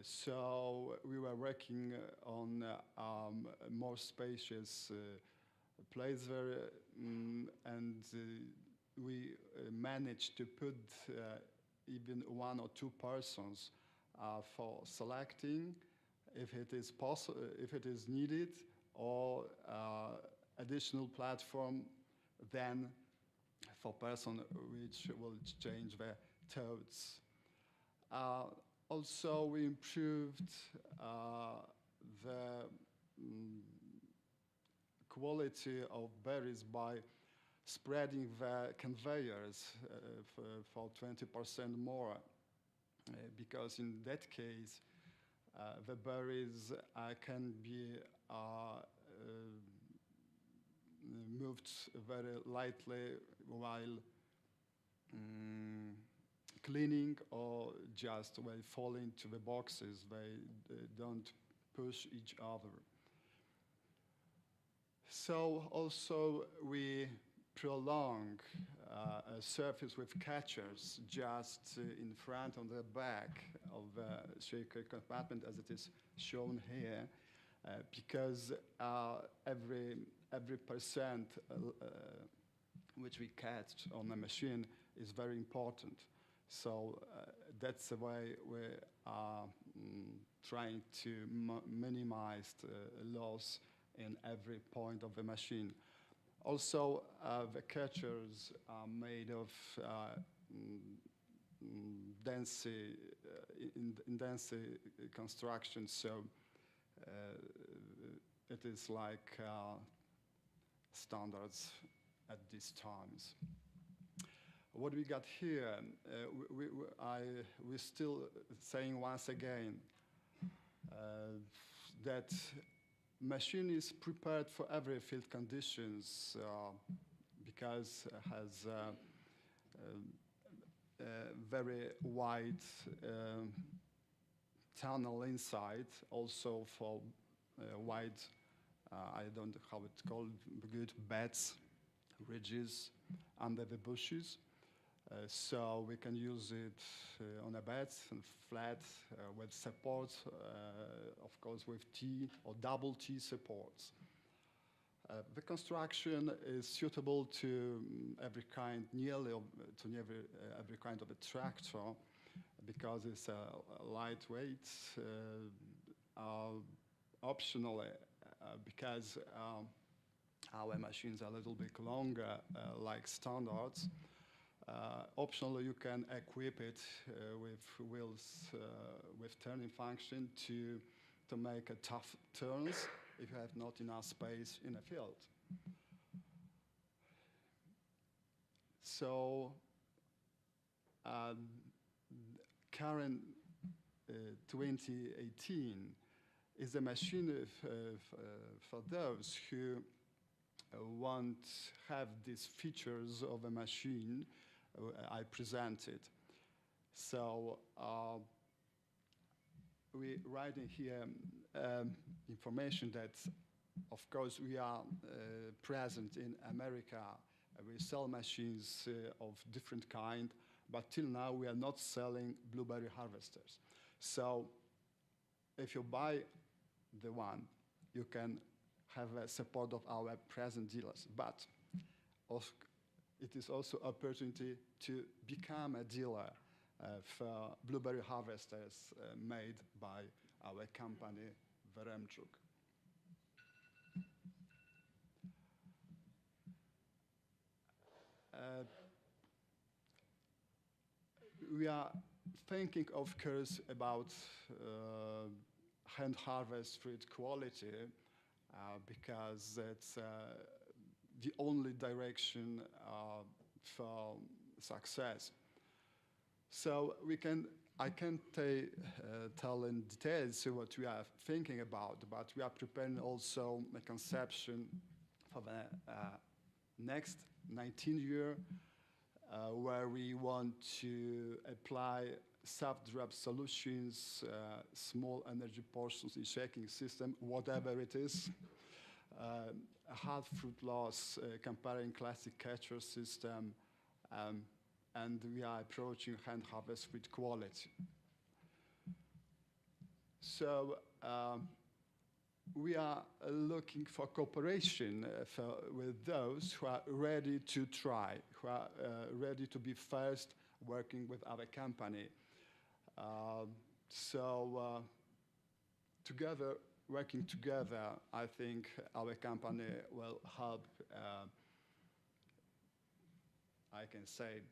So we were working on more spacious place there, and we managed to put even 1 or 2 persons for selecting if it is possible, if it is needed, or additional platform then for person which will change the totes. Also, we improved the quality of berries by spreading the conveyors for 20% more, because in that case, the berries can be moved very lightly while cleaning, or just while falling to the boxes. They don't push each other. So also we prolong a surface with catchers just in front on the back of the shaker compartment, as it is shown here, because every percent which we catch on the machine is very important. So that's the way we are trying to minimize the loss in every point of the machine. Also, the catchers are made of dense construction, so it is like standards at these times. What we got here, we're still saying once again that machine is prepared for every field conditions because it has a very wide tunnel inside, also for wide, I don't know how it's called, good beds, ridges under the bushes. So we can use it on a bed and flat with support, of course with T or double T supports. The construction is suitable to every kind, nearly to every kind of a tractor, because it's lightweight, optionally because our machines are a little bit longer, like standards. Optionally, you can equip it with wheels with turning function to make a tough turns if you have not enough space in a field. So current 2018 is a machine for those who want to have these features of a machine I presented. So we're writing here information that, of course, we are present in America. We sell machines of different kind, but till now we are not selling blueberry harvesters. So if you buy the one, you can have a support of our present dealers. But it is also an opportunity to become a dealer for blueberry harvesters made by our company, Veremczuk. We are thinking, of course, about hand harvest fruit quality because it's the only direction for success. So I can't tell in details what we are thinking about, but we are preparing also a conception for the next 19 year, where we want to apply soft drop solutions, small energy portions in shaking system, whatever it is. Hard fruit loss, comparing classic catcher system, and we are approaching hand harvest fruit quality. So we are looking for cooperation with those who are ready to try, who are ready to be first working with our company. Working together, I think our company will help, I can say,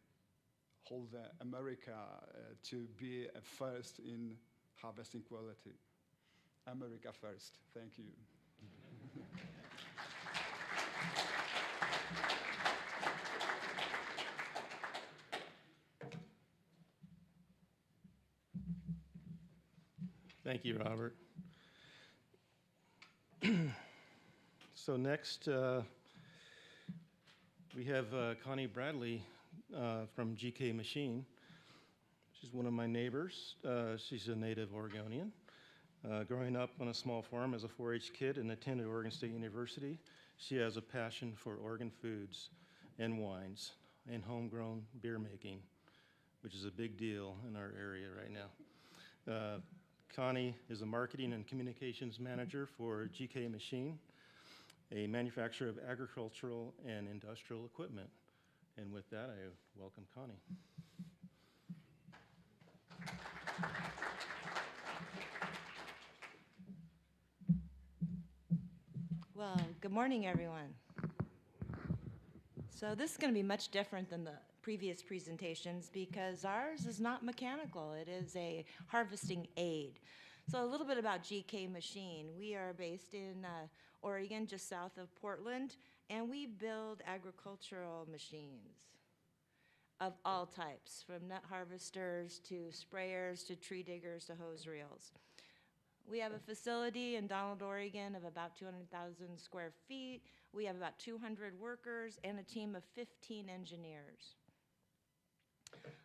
hold America to be a first in harvesting quality. America first. Thank you. Thank you, Robert. So next, We have Connie Bradley from GK Machine. She's one of my neighbors. She's a native Oregonian. Growing up on a small farm as a 4-H kid and attended Oregon State University, she has a passion for Oregon foods and wines and homegrown beer making, which is a big deal in our area right now. Connie is a marketing and communications manager for GK Machine, a manufacturer of agricultural and industrial equipment. And with that, I welcome Connie. Well, good morning, everyone. So this is going to be much different than the previous presentations because ours is not mechanical. It is a harvesting aid. So a little bit about GK Machine. We are based in Oregon, just south of Portland, and we build agricultural machines of all types, from nut harvesters to sprayers to tree diggers to hose reels. We have a facility in Donald, Oregon of about 200,000 square feet. We have about 200 workers and a team of 15 engineers.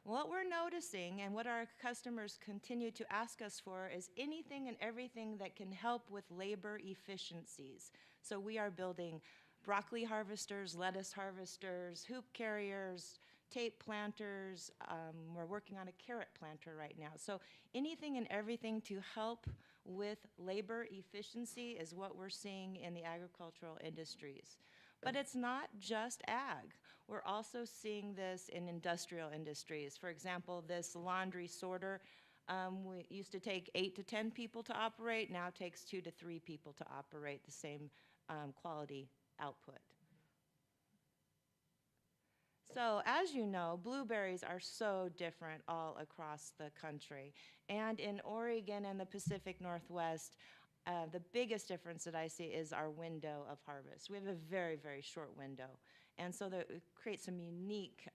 What we're noticing and what our customers continue to ask us for is anything and everything that can help with labor efficiencies. So we are building broccoli harvesters, lettuce harvesters, hoop carriers, tape planters. We're working on a carrot planter right now. So anything and everything to help with labor efficiency is what we're seeing in the agricultural industries. But it's not just ag. We're also seeing this in industrial industries. For example, this laundry sorter, we used to take 8 to 10 people to operate, now takes 2 to 3 people to operate the same quality output. So as you know, blueberries are so different all across the country. And in Oregon and the Pacific Northwest, the biggest difference that I see is our window of harvest. We have a very, very short window. And so that it creates some unique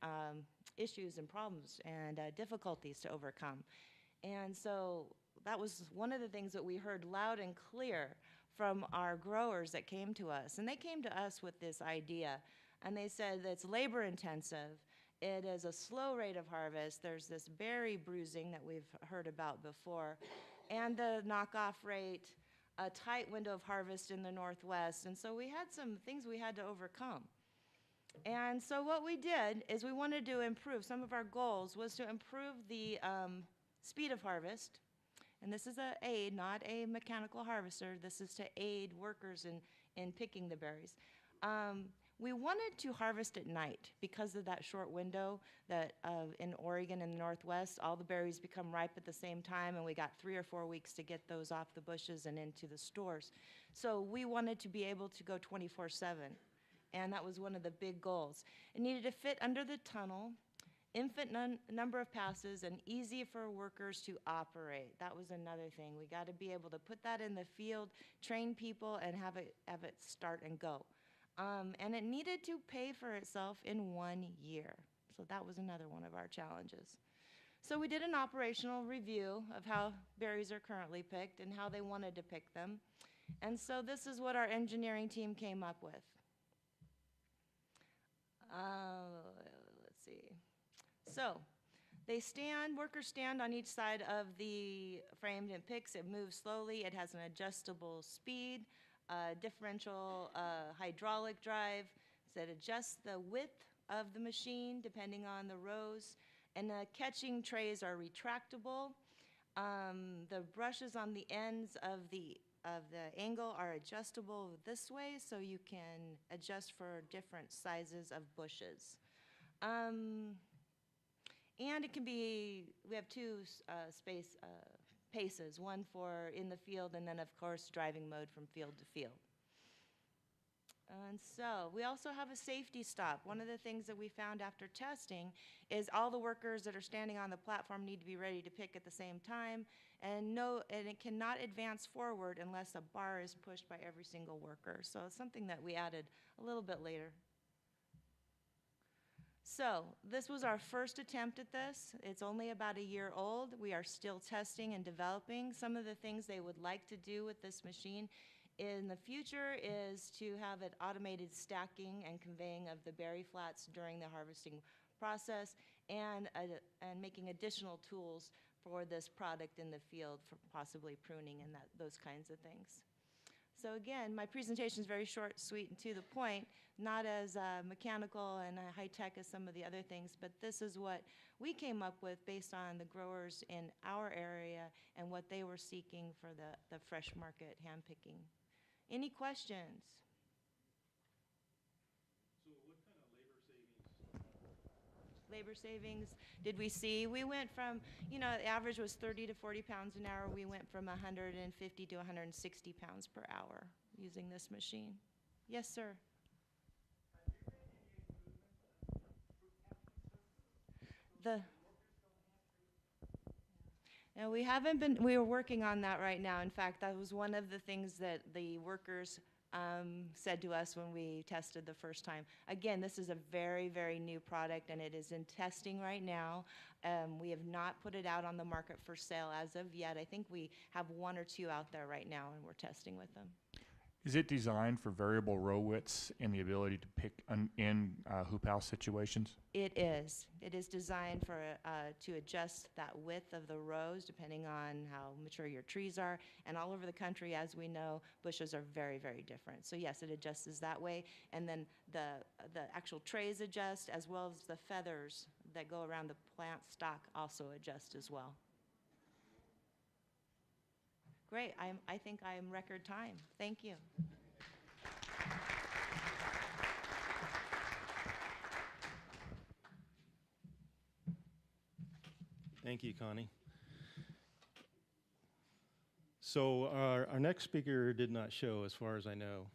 issues and problems and difficulties to overcome. And so that was one of the things that we heard loud and clear from our growers that came to us. And they came to us with this idea. And they said that it's labor intensive, it is a slow rate of harvest, there's this berry bruising that we've heard about before, and the knockoff rate, a tight window of harvest in the Northwest. And so we had some things we had to overcome. And so what we did is we wanted to improve, some of our goals was to improve the speed of harvest. And this is an aid, not a mechanical harvester. This is to aid workers in picking the berries. We wanted to harvest at night because of that short window that in Oregon and the Northwest, all the berries become ripe at the same time, and we got 3 or 4 weeks to get those off the bushes and into the stores. So we wanted to be able to go 24/7, and that was one of the big goals. It needed to fit under the tunnel, infinite number of passes, and easy for workers to operate. That was another thing. We got to be able to put that in the field, train people, and have it start and go. And it needed to pay for itself in 1 year. So that was another one of our challenges. So we did an operational review of how berries are currently picked and how they wanted to pick them. And so this is what our engineering team came up with. Let's see. So workers stand on each side of the frame and picks. It moves slowly. It has an adjustable speed. Differential hydraulic drive that adjusts the width of the machine depending on the rows, and the catching trays are retractable. The brushes on the ends of the angle are adjustable this way, so you can adjust for different sizes of bushes. And it can be, we have 2 paces, one for in the field and then of course driving mode from field to field. And so we also have a safety stop. One of the things that we found after testing is all the workers that are standing on the platform need to be ready to pick at the same time, and it cannot advance forward unless a bar is pushed by every single worker. So it's something that we added a little bit later. So this was our first attempt at this. It's only about a year old. We are still testing and developing. Some of the things they would like to do with this machine in the future is to have it automated stacking and conveying of the berry flats during the harvesting process, and making additional tools for this product in the field for possibly pruning and those kinds of things. So again, my presentation is very short, sweet, and to the point, not as mechanical and high-tech as some of the other things, but this is what we came up with based on the growers in our area and what they were seeking for the fresh market hand picking. Any questions? So what kind of labor savings? Labor savings did we see? We went from, the average was 30 to 40 pounds an hour. We went from 150 to 160 pounds per hour using this machine. Yes, sir. No, we haven't been, we are working on that right now. In fact, that was one of the things that the workers said to us when we tested the first time. Again, this is a very, very new product, and it is in testing right now. We have not put it out on the market for sale as of yet. I think we have 1 or 2 out there right now, and we're testing with them. Is it designed for variable row widths and the ability to pick in hoop house situations? It is. It is designed for to adjust that width of the rows depending on how mature your trees are. And all over the country, as we know, bushes are very, very different. So yes, it adjusts that way. And then the actual trays adjust, as well as the feathers that go around the plant stock also adjust as well. Great. I think I am record time. Thank you. Thank you, Connie. So our next speaker did not show, as far as I know.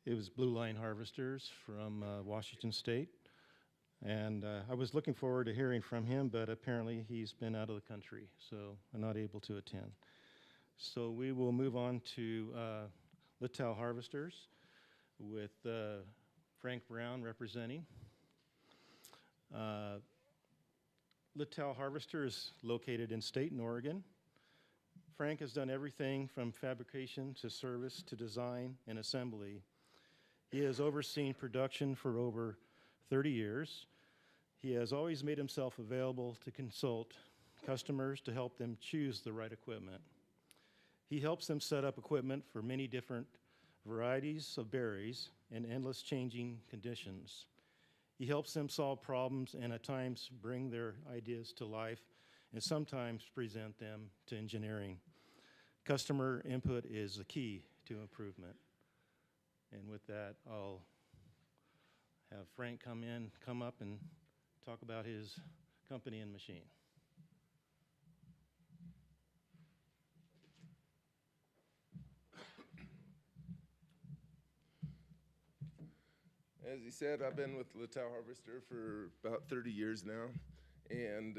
It was Blue Line Harvesters from Washington State. And I was looking forward to hearing from him, but apparently he's been out of the country, so I'm not able to attend. So we will move on to Littell Harvesters with Frank Brown representing. Littell Harvester is located in Staten, Oregon. Frank has done everything from fabrication to service to design and assembly. He has overseen production for over 30 years. He has always made himself available to consult customers to help them choose the right equipment. He helps them set up equipment for many different varieties of berries and endless changing conditions. He helps them solve problems and at times bring their ideas to life and sometimes present them to engineering. Customer input is the key to improvement. And with that, I'll have Frank come up and talk about his company and machine. As he said, I've been with Littell Harvester for about 30 years now. And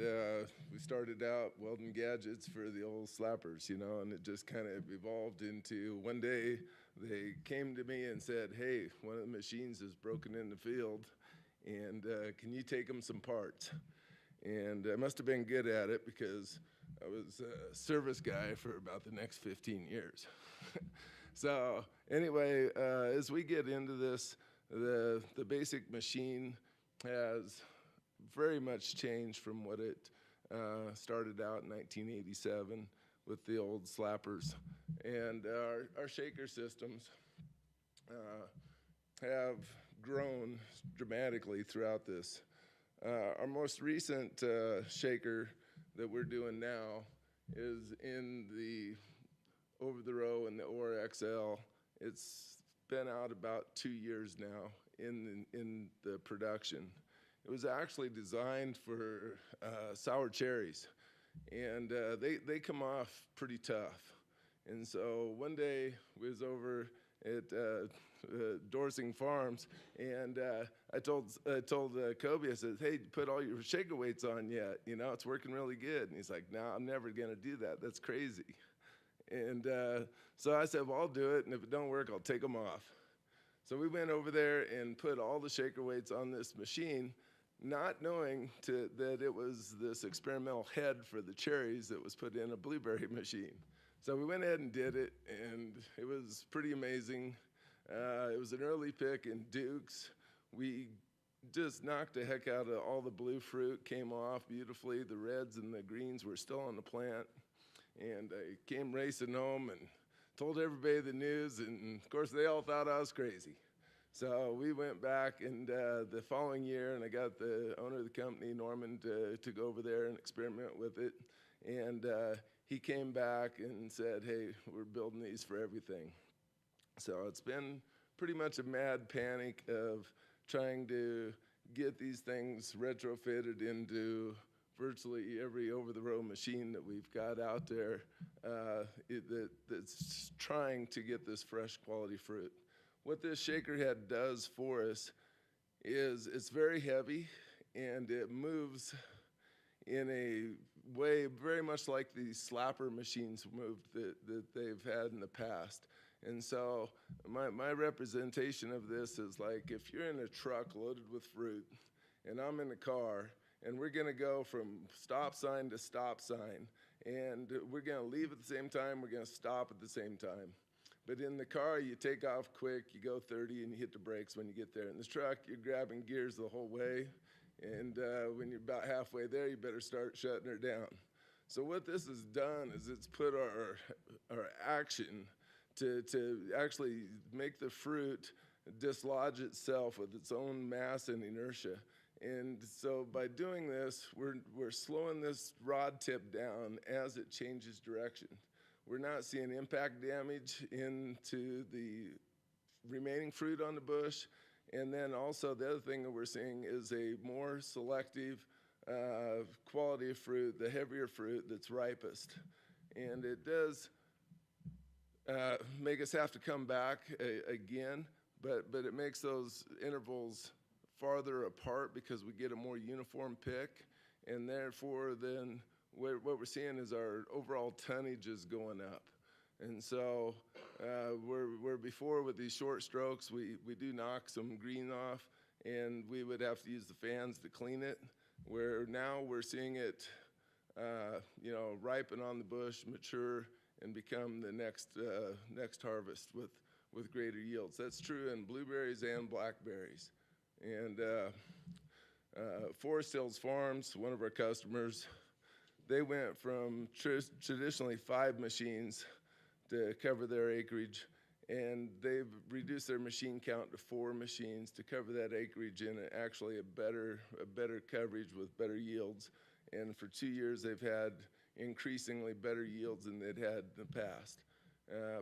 we started out welding gadgets for the old slappers, and it just kind of evolved into one day they came to me and said, hey, one of the machines is broken in the field, and can you take them some parts? And I must have been good at it because I was a service guy for about the next 15 years. So anyway, as we get into this, the basic machine has very much changed from what it started out in 1987 with the old slappers. And our shaker systems have grown dramatically throughout this. Our most recent shaker that we're doing now is in the over-the-row and the OR XL. It's been out about 2 years now in the production. It was actually designed for sour cherries, and they come off pretty tough. And so one day we was over at Dorsing Farms, and I told Kobe, I said, hey, put all your shaker weights on yet? It's working really good. And he's like, no, I'm never gonna do that. That's crazy. And so I said, well, I'll do it, and if it don't work, I'll take them off. So we went over there and put all the shaker weights on this machine, not knowing that it was this experimental head for the cherries that was put in a blueberry machine. So we went ahead and did it, and it was pretty amazing. It was an early pick in Dukes. We just knocked the heck out of all the blue fruit, came off beautifully. The reds and the greens were still on the plant. And I came racing home and told everybody the news, and of course they all thought I was crazy. So we went back, and the following year, and I got the owner of the company, Norman, to go over there and experiment with it. And he came back and said, hey, we're building these for everything. So it's been pretty much a mad panic of trying to get these things retrofitted into virtually every over-the-road machine that we've got out there that's trying to get this fresh quality fruit. What this shaker head does for us is it's very heavy, and it moves in a way very much like the slapper machines moved that they've had in the past. And so my representation of this is like if you're in a truck loaded with fruit and I'm in the car and we're gonna go from stop sign to stop sign, and we're gonna leave at the same time, we're gonna stop at the same time. But in the car, you take off quick, you go 30 and you hit the brakes when you get there. In this truck, you're grabbing gears the whole way, and when you're about halfway there, you better start shutting her down. So what this has done is it's put our action to actually make the fruit dislodge itself with its own mass and inertia. And so by doing this, we're slowing this rod tip down as it changes direction. We're not seeing impact damage into the remaining fruit on the bush. And then also the other thing that we're seeing is a more selective quality of fruit, the heavier fruit that's ripest. And it does make us have to come back again, but it makes those intervals farther apart because we get a more uniform pick, and therefore then what we're seeing is our overall tonnage is going up. And so where before with these short strokes, we do knock some green off, and we would have to use the fans to clean it, where now we're seeing it ripen on the bush, mature, and become the next harvest with greater yields. That's true in blueberries and blackberries. And Forest Hills Farms, one of our customers, they went from traditionally 5 machines to cover their acreage, and they've reduced their machine count to 4 machines to cover that acreage in actually a better coverage with better yields. And for 2 years, they've had increasingly better yields than they'd had in the past.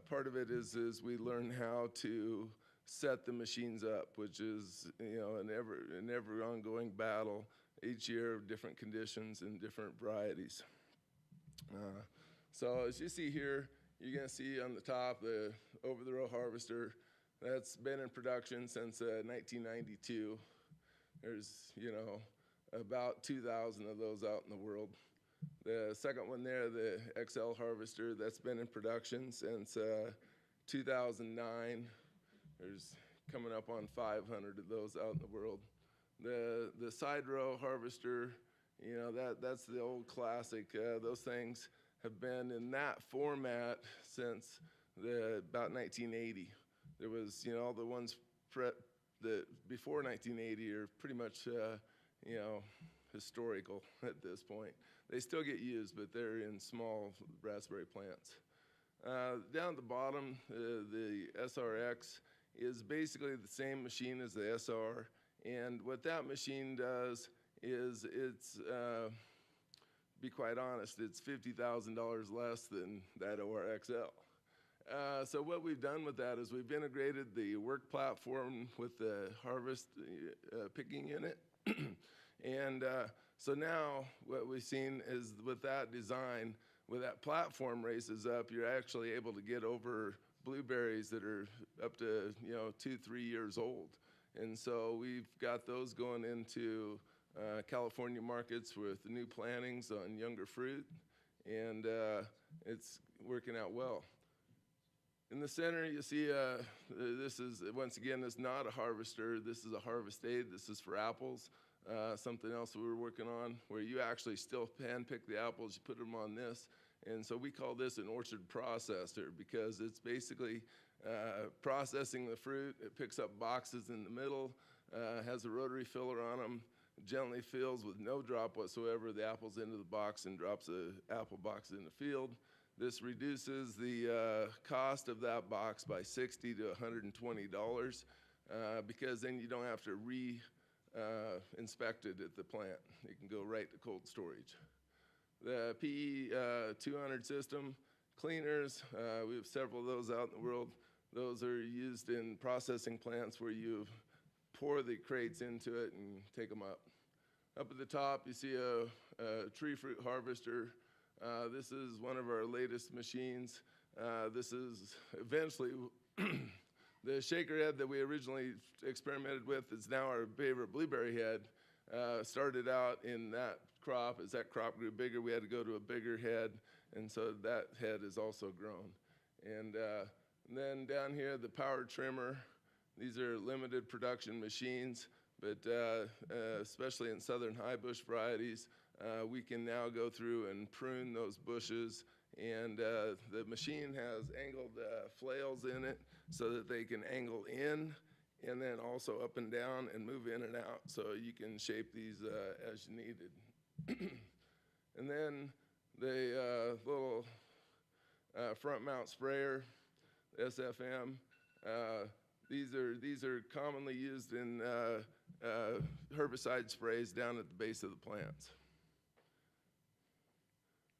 Part of it is we learn how to set the machines up, which is an ever ongoing battle each year of different conditions and different varieties. So as you see here, you're going to see on the top the over-the-row harvester. That's been in production since 1992. There's about 2,000 of those out in the world. The second one there, the XL harvester, that's been in production since 2009. There's coming up on 500 of those out in the world. The side row harvester, that's the old classic. Those things have been in that format since about 1980. There was, all the ones before 1980 are pretty much, historical at this point. They still get used, but they're in small raspberry plants. Down at the bottom, the SRX is basically the same machine as the SR, and what that machine does is be quite honest, it's $50,000 less than that ORXL. So what we've done with that is we've integrated the work platform with the harvest picking unit. And so now what we've seen is with that design, with that platform raises up, you're actually able to get over blueberries that are up to 2-3 years old. And so we've got those going into California markets with the new plantings on younger fruit, and it's working out well. In the center, you see this is, once again, it's not a harvester. This is a harvest aid. This is for apples. something else we were working on where you actually still hand pick the apples, you put them on this. And so we call this an orchard processor because it's basically processing the fruit. It picks up boxes in the middle, has a rotary filler on them, gently fills with no drop whatsoever the apples into the box and drops the apple box in the field. This reduces the cost of that box by $60 to $120 because then you don't have to inspect it at the plant. It can go right to cold storage. The PE 200 system cleaners, we have several of those out in the world. Those are used in processing plants where you pour the crates into it and take them up. Up at the top, you see a tree fruit harvester. This is one of our latest machines. This is eventually the shaker head that we originally experimented with is now our favorite blueberry head. Started out in that crop. As that crop grew bigger, we had to go to a bigger head, and so that head has also grown. And then down here, the power trimmer. These are limited production machines, but especially in southern high bush varieties, we can now go through and prune those bushes. And the machine has angled flails in it so that they can angle in and then also up and down and move in and out so you can shape these as you needed. And then the little front mount sprayer, SFM. These are commonly used in herbicide sprays down at the base of the plants.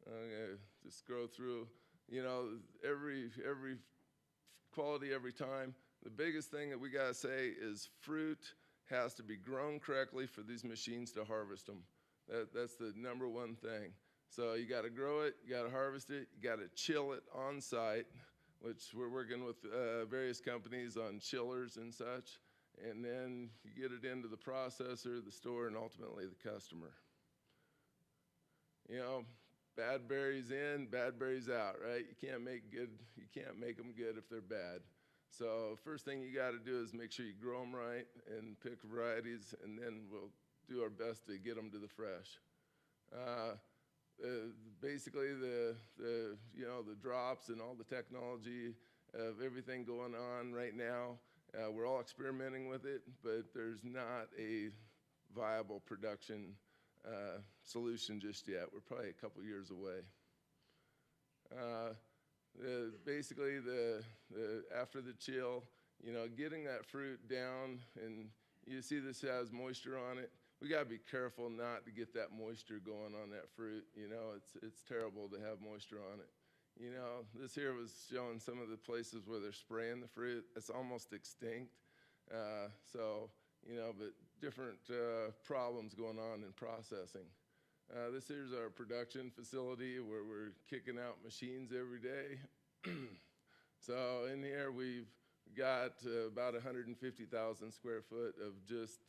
Okay, just scroll through, you know, every quality every time. The biggest thing that we gotta say is fruit has to be grown correctly for these machines to harvest them. That's the number one thing. So you gotta grow it, you gotta harvest it, you gotta chill it on site, which we're working with various companies on chillers and such. And then you get it into the processor, the store, and ultimately the customer. You know, bad berries in, bad berries out, right? You can't make them good if they're bad. So first thing you got to do is make sure you grow them right and pick varieties, and then we'll do our best to get them to the fresh. Basically, the drops and all the technology of everything going on right now, we're all experimenting with it, but there's not a viable production solution just yet. We're probably a couple years away. Basically, after the chill, you know, getting that fruit down, and you see this has moisture on it. We gotta be careful not to get that moisture going on that fruit. You know, it's terrible to have moisture on it. You know, this here was showing some of the places where they're spraying the fruit. It's almost extinct. So, you know, but different problems going on in processing. This here's our production facility where we're kicking out machines every day. So in here we've got about 150,000 square foot of just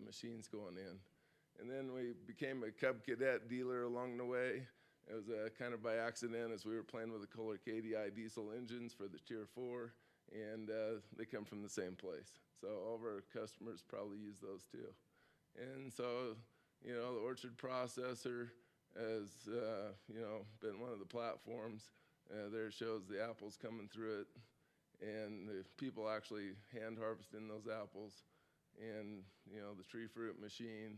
machines going in. And then we became a Cub Cadet dealer along the way. It was kind of by accident as we were playing with the Kohler KDI diesel engines for the Tier 4, and they come from the same place. So all of our customers probably use those too. And so, you know, the orchard processor has, you know, been one of the platforms. There it shows the apples coming through it, and the people actually hand harvesting those apples, and, you know, the tree fruit machine,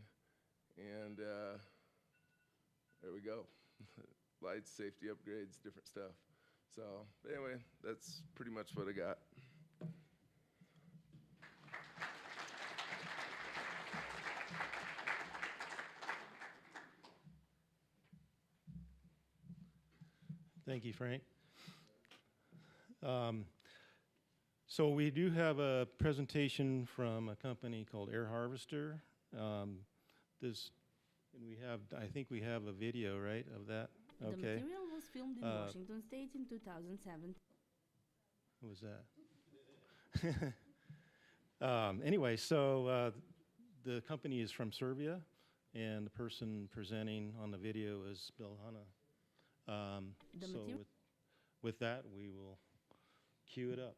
and there we go. Lights, safety upgrades, different stuff. So anyway, that's pretty much what I got. Thank you, Frank. So we do have a presentation from a company called Air Harvester. And I think we have a video, right, of that? The Okay. material was filmed in Washington State in 2007. What was that? Anyway, so the company is from Serbia, and the person presenting on the video is Biljana. So with that, we will cue it up.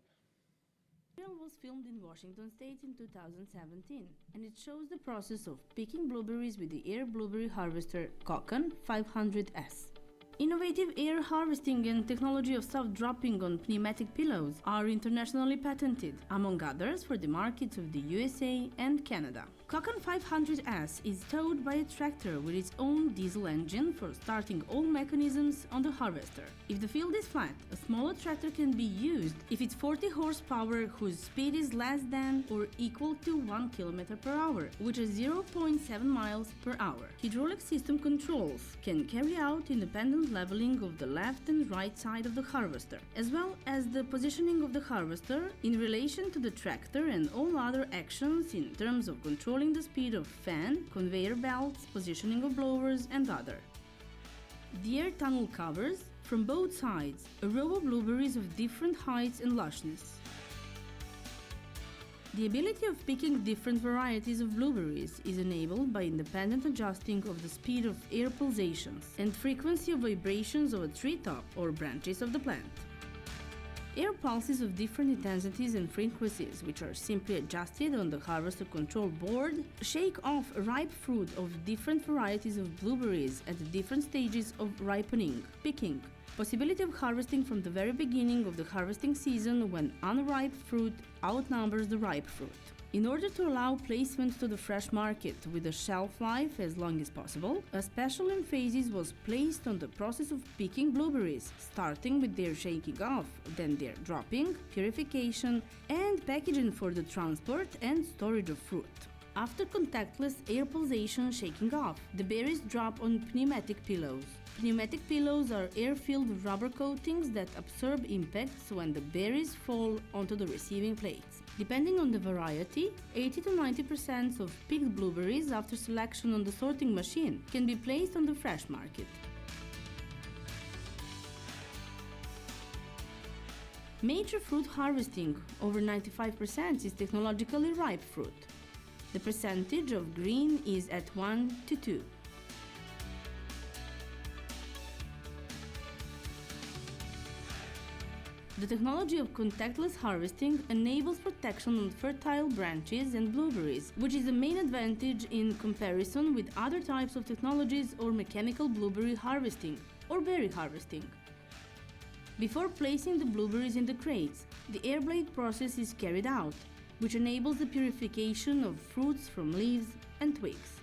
The film was filmed in Washington State in 2017, and it shows the process of picking blueberries with the air blueberry harvester Cockon 500S. Innovative air harvesting and technology of soft dropping on pneumatic pillows are internationally patented, among others for the markets of the USA and Canada. Cockon 500S is towed by a tractor with its own diesel engine for starting all mechanisms on the harvester. If the field is flat, a smaller tractor can be used if it's 40 horsepower whose speed is less than or equal to 1 km per hour, which is 0.7 miles per hour. Hydraulic system controls can carry out independent leveling of the left and right side of the harvester, as well as the positioning of the harvester in relation to the tractor and all other actions in terms of controlling the speed of fan, conveyor belts, positioning of blowers, and other. The air tunnel covers, from both sides, a row of blueberries of different heights and lushness. The ability of picking different varieties of blueberries is enabled by independent adjusting of the speed of air pulsations and frequency of vibrations of a treetop or branches of the plant. Air pulses of different intensities and frequencies, which are simply adjusted on the harvester control board, shake off ripe fruit of different varieties of blueberries at the different stages of ripening, picking, possibility of harvesting from the very beginning of the harvesting season when unripe fruit outnumbers the ripe fruit. In order to allow placement to the fresh market with a shelf life as long as possible, a special emphasis was placed on the process of picking blueberries, starting with their shaking off, then their dropping, purification, and packaging for the transport and storage of fruit. After contactless air pulsation shaking off, the berries drop on pneumatic pillows. Pneumatic pillows are air-filled rubber coatings that absorb impacts when the berries fall onto the receiving plates. Depending on the variety, 80 to 90% of picked blueberries after selection on the sorting machine can be placed on the fresh market. Major fruit harvesting, over 95%, is technologically ripe fruit. The percentage of green is at 1 to 2. The technology of contactless harvesting enables protection on fertile branches and blueberries, which is a main advantage in comparison with other types of technologies or mechanical blueberry harvesting or berry harvesting. Before placing the blueberries in the crates, the air blade process is carried out, which enables the purification of fruits from leaves and twigs.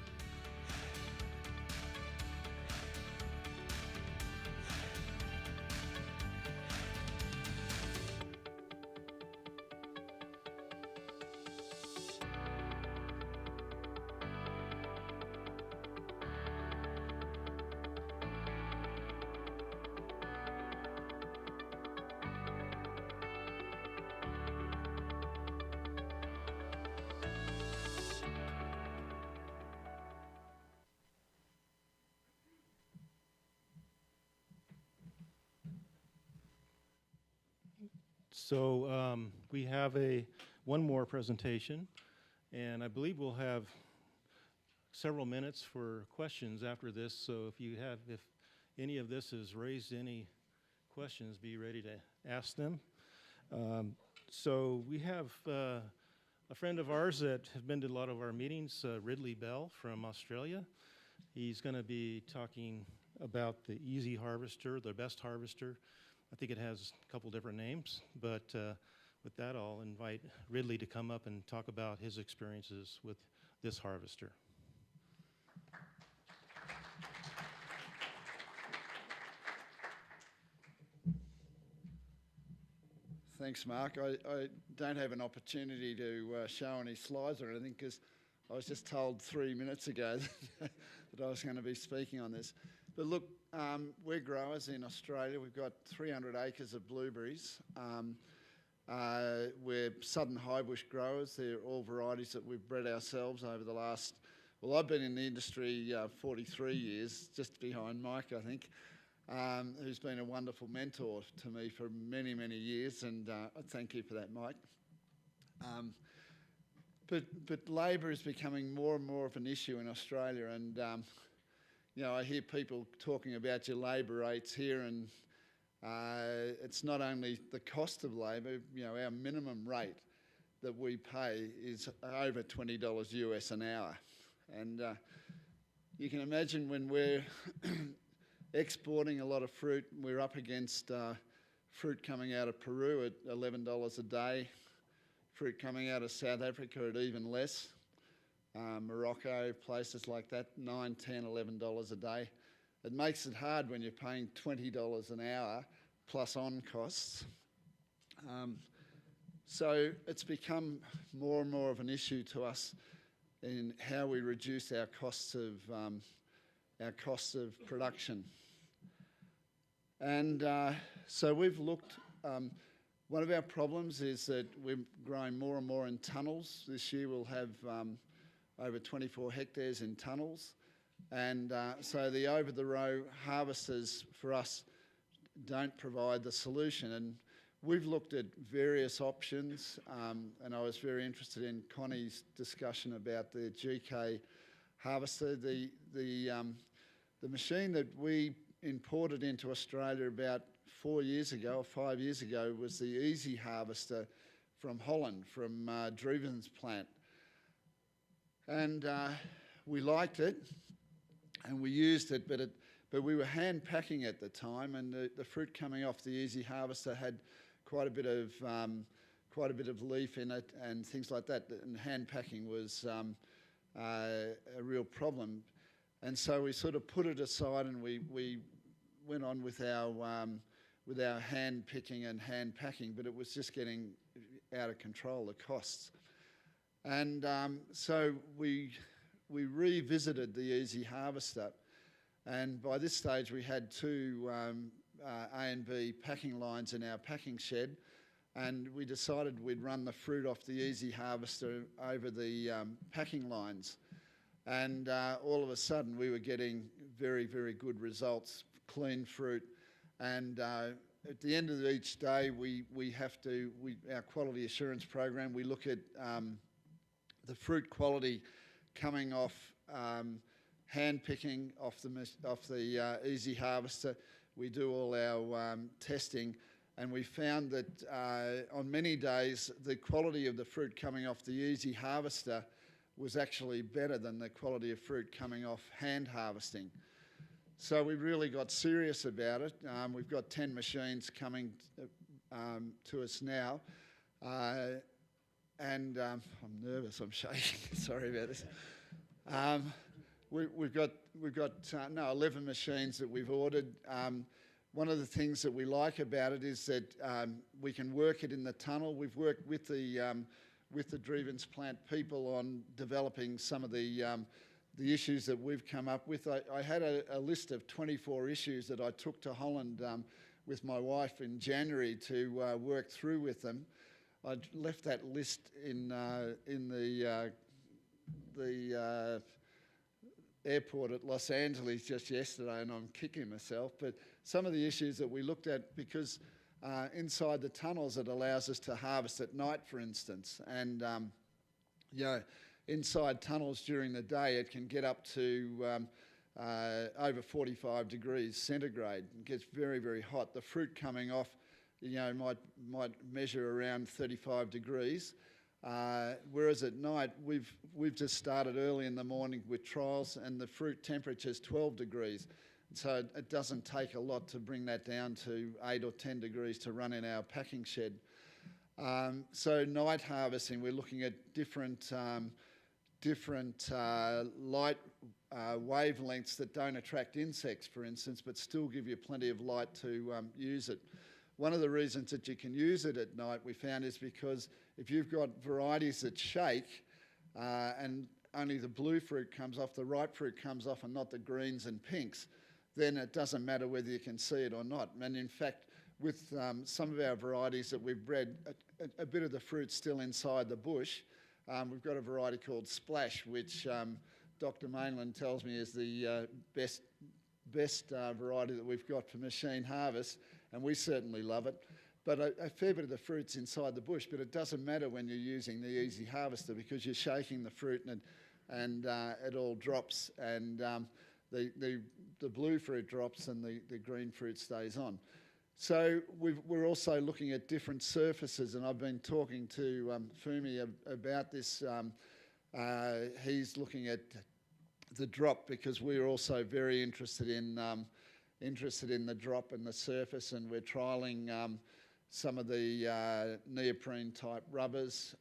So we have one more presentation, and I believe we'll have several minutes for questions after this. So if any of this has raised any questions, be ready to ask them. So we have a friend of ours that has been to a lot of our meetings, Ridley Bell from Australia. He's going to be talking about the Easy Harvester, the best harvester. I think it has a couple different names, but with that, I'll invite Ridley to come up and talk about his experiences with this harvester. Thanks, Mark. I don't have an opportunity to show any slides or anything because I was just told 3 minutes ago that I was going to be speaking on this. But look, we're growers in Australia. We've got 300 acres of blueberries. We're southern high bush growers. They're all varieties that we've bred ourselves over the last, well, I've been in the industry 43 years, just behind Mike, I think, who's been a wonderful mentor to me for many, many years, and I thank you for that, Mike. But labour is becoming more and more of an issue in Australia, and you know, I hear people talking about your labour rates here, and it's not only the cost of labour. You know, our minimum rate that we pay is over $20 US an hour. And you can imagine when we're exporting a lot of fruit, we're up against fruit coming out of Peru at $11 a day, fruit coming out of South Africa at even less, Morocco, places like that, $9, $10, $11 a day. It makes it hard when you're paying $20 an hour plus on costs. So it's become more and more of an issue to us in how we reduce our costs of production. And so we've looked, one of our problems is that we're growing more and more in tunnels. This year we'll have over 24 hectares in tunnels. And so the over-the-row harvesters for us don't provide the solution. And we've looked at various options, and I was very interested in Connie's discussion about the GK harvester. The machine that we imported into Australia about 4 years ago or 5 years ago was the Easy Harvester from Holland, from Druven's plant. And we liked it, and we used it, but we were hand packing at the time, and the fruit coming off the Easy Harvester had quite a bit of leaf in it and things like that, and hand packing was a real problem. And so we sort of put it aside, and we went on with our hand picking and hand packing, but it was just getting out of control, the costs. And so we revisited the Easy Harvester, and by this stage we had two A and B packing lines in our packing shed, and we decided we'd run the fruit off the Easy Harvester over the packing lines. And all of a sudden we were getting very, very good results, clean fruit. And at the end of each day, our quality assurance program, we look at the fruit quality coming off hand picking off the Easy Harvester. We do all our testing, and we found that on many days the quality of the fruit coming off the Easy Harvester was actually better than the quality of fruit coming off hand harvesting. So we really got serious about it. We've got 10 machines coming to us now, and I'm nervous, I'm shaking, sorry about this. We've got 11 machines that we've ordered. One of the things that we like about it is that we can work it in the tunnel. We've worked with the Druven's plant people on developing some of the issues that we've come up with. I had a list of 24 issues that I took to Holland with my wife in January to work through with them. I left that list in the airport at Los Angeles just yesterday, and I'm kicking myself. But some of the issues that we looked at, because inside the tunnels it allows us to harvest at night, for instance, and inside tunnels during the day it can get up to over 45 degrees centigrade. It gets very, very hot. The fruit coming off, might measure around 35 degrees. Whereas at night, we've just started early in the morning with trials, and the fruit temperature is 12 degrees. So it doesn't take a lot to bring that down to 8 or 10 degrees to run in our packing shed. So night harvesting, we're looking at different light wavelengths that don't attract insects, for instance, but still give you plenty of light to use it. One of the reasons that you can use it at night, we found, is because if you've got varieties that shake and only the blue fruit comes off, the ripe fruit comes off, and not the greens and pinks, then it doesn't matter whether you can see it or not. And in fact, with some of our varieties that we've bred, a bit of the fruit's still inside the bush. We've got a variety called Splash, which Dr. Mainland tells me is the best variety that we've got for machine harvest, and we certainly love it. But a fair bit of the fruit's inside the bush, but it doesn't matter when you're using the Easy Harvester, because you're shaking the fruit and it all drops, and the blue fruit drops and the green fruit stays on. So we're also looking at different surfaces, and I've been talking to Fumi about this. He's looking at the drop because we're also very interested in the drop and the surface, and we're trialling some of the neoprene type rubbers.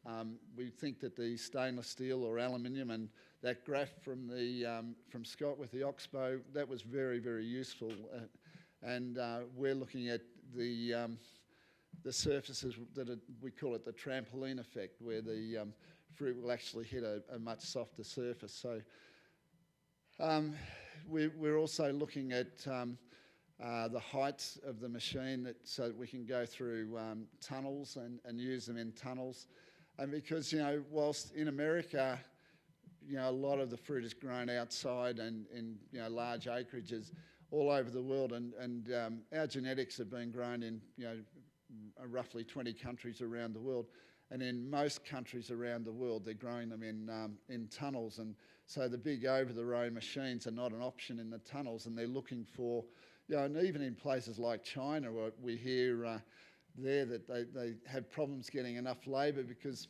We think that the stainless steel or aluminium and that graph from Scott with the Oxbow, that was very, very useful. And we're looking at the surfaces that we call it the trampoline effect, where the fruit will actually hit a much softer surface. So we're also looking at the heights of the machine so that we can go through tunnels and use them in tunnels. And because, whilst in America, a lot of the fruit is grown outside and in large acreages all over the world, and our genetics have been grown in roughly 20 countries around the world, and in most countries around the world they're growing them in tunnels, and so the big over-the-row machines are not an option in the tunnels, and they're looking for, and even in places like China, where we hear there that they have problems getting enough labour because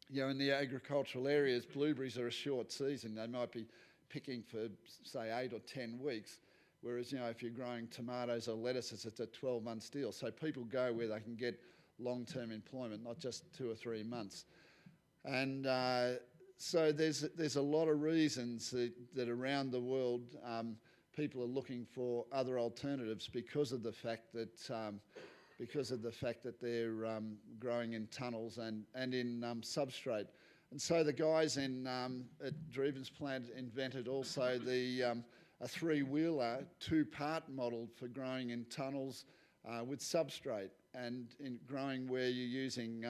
in the agricultural areas blueberries are a short season. They might be picking for say 8 or 10 weeks. Whereas, if you're growing tomatoes or lettuces, it's a 12-month deal. So people go where they can get long-term employment, not just 2 or 3 months. And so there's a lot of reasons that around the world people are looking for other alternatives because of the fact that they're growing in tunnels and in substrate. And so the guys at Dreven's plant invented also a 3-wheeler, 2-part model for growing in tunnels with substrate, and in growing where you're using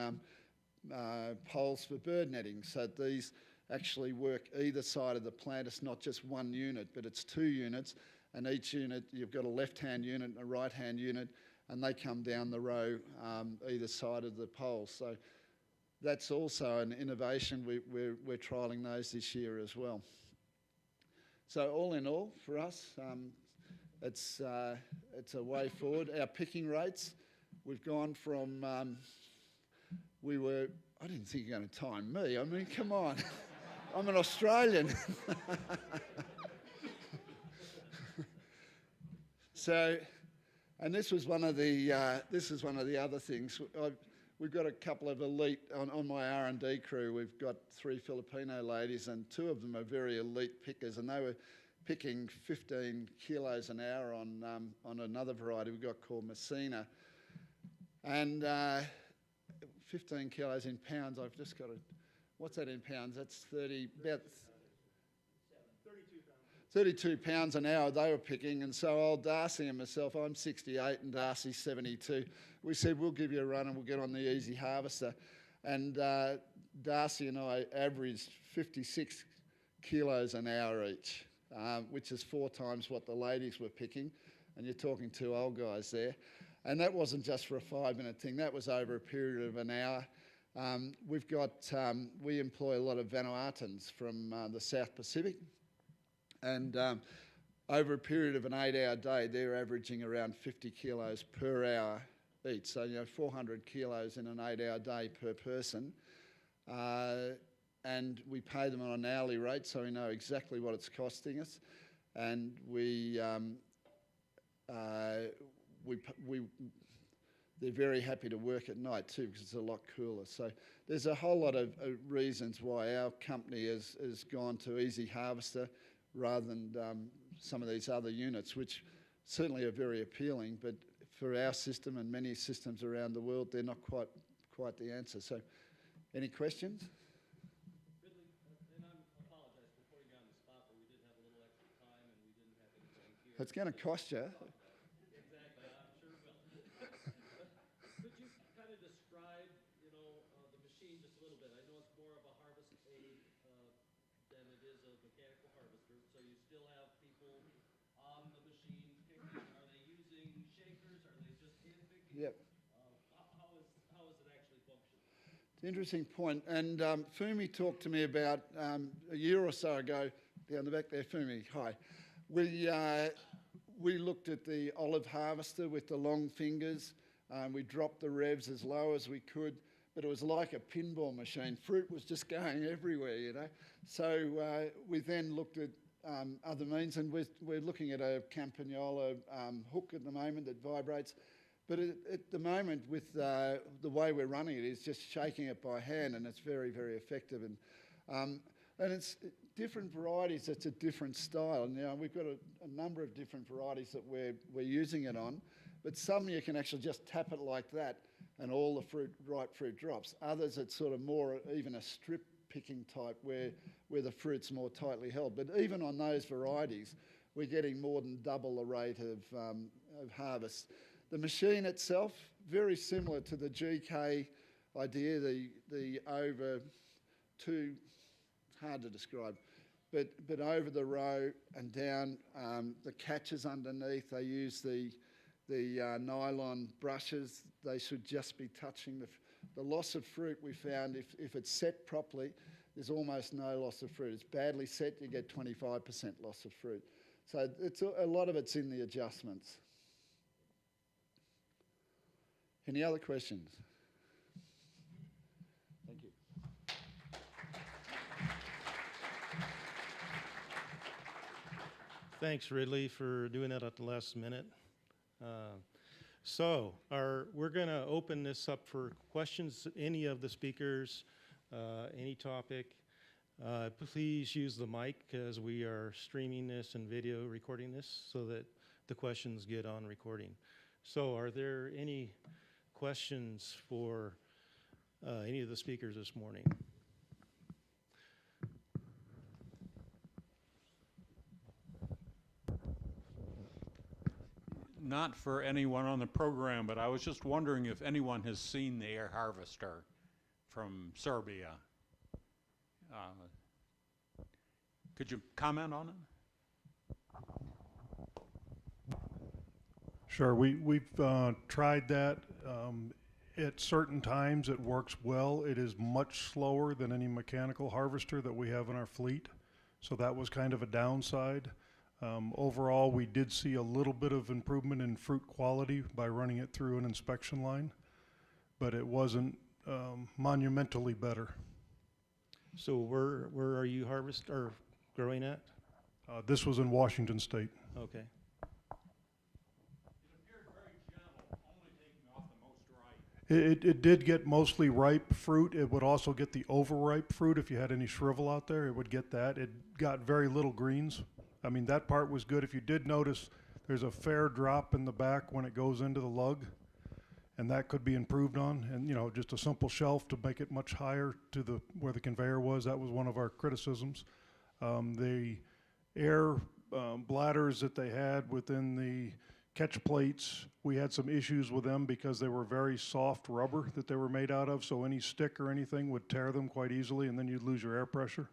poles for bird netting. So these actually work either side of the plant. It's not just one unit, but it's 2 units, and each unit, you've got a left-hand unit and a right-hand unit, and they come down the row either side of the pole. So that's also an innovation. We're trialling those this year as well. So all in all, for us, it's a way forward. Our picking rates, we've gone from, I didn't think you were going to time me. I mean, come on. I'm an Australian. So, and this was one of the other things. We've got a couple of elite, on my R&D crew, we've got 3 Filipino ladies, and 2 of them are very elite pickers, and they were picking 15 kilos an hour on another variety we've got called Messina. And 15 kilos in pounds, I've just got to, what's that in pounds? That's about 32 pounds an hour they were picking. And so old Darcy and myself, I'm 68 and Darcy's 72. We said, we'll give you a run and we'll get on the easy harvester. And Darcy and I averaged 56 kilos an hour each, which is 4 times what the ladies were picking. And you're talking 2 old guys there. And that wasn't just for a 5-minute thing, that was over a period of an hour. We employ a lot of Vanuatans from the South Pacific. And over a period of an 8-hour day, they're averaging around 50 kilos per hour each. So, 400 kilos in an 8-hour day per person. And we pay them on an hourly rate, so we know exactly what it's costing us. And they're very happy to work at night too, because it's a lot cooler. So there's a whole lot of reasons why our company has gone to Easy Harvester rather than some of these other units, which certainly are very appealing, but for our system and many systems around the world, they're not quite the answer. So, any questions? Ridley, and I apologize for putting you on the spot, but we did have a little extra time and we didn't have anything here. It's going to cost you. Exactly, I'm sure it will. Could you kind of describe, the machine just a little bit? I know it's more of a harvest aid than it is a mechanical harvester. So you still have people on the machine picking. Are they using shakers? Are they just hand picking? Yep. How is it actually functioning? It's an interesting point. And Fumi talked to me about a year or so ago, down the back there, Fumi, hi. we looked at the olive harvester with the long fingers. We dropped the revs as low as we could, but it was like a pinball machine. Fruit was just going everywhere, you know. So we then looked at other means, and we're looking at a Campagnola hook at the moment that vibrates. But at the moment, with the way we're running it, is just shaking it by hand, and it's very, very effective. And it's different varieties. It's a different style. Now we've got a number of different varieties that we're using it on. But some you can actually just tap it like that, and all the ripe fruit drops. Others, it's sort of more even a strip picking type where the fruit's more tightly held. But even on those varieties, we're getting more than double the rate of harvest. The machine itself, very similar to the GK idea, the over two, hard to describe, but over the row and down, the catches underneath, they use the nylon brushes. They should just be touching the loss of fruit. We found if it's set properly, there's almost no loss of fruit. It's badly set, you get 25% loss of fruit. So it's a lot of it's in the adjustments. Any other questions? Thank you. Thanks, Ridley, for doing that at the last minute. We're going to open this up for questions. Any of the speakers, any topic. Please use the mic as we are streaming this and video recording this so that the questions get on recording. So are there any questions for any of the speakers this morning? Not for anyone on the program, but I was just wondering if anyone has seen the air harvester from Serbia. Could you comment on it? Sure, we've tried that. At certain times it works well. It is much slower than any mechanical harvester that we have in our fleet. So that was kind of a downside. Overall, we did see a little bit of improvement in fruit quality by running it through an inspection line, but it wasn't monumentally better. So where are you growing at? This was in Washington State. Okay. It did get mostly ripe fruit. It would also get the overripe fruit if you had any shrivel out there. It would get that. It got very little greens. I mean, that part was good. If you did notice, there's a fair drop in the back when it goes into the lug, and that could be improved on. And, you know, just a simple shelf to make it much higher to where the conveyor was. That was one of our criticisms. The air bladders that they had within the catch plates, we had some issues with them because they were very soft rubber that they were made out of, so any stick or anything would tear them quite easily, and then you'd lose your air pressure.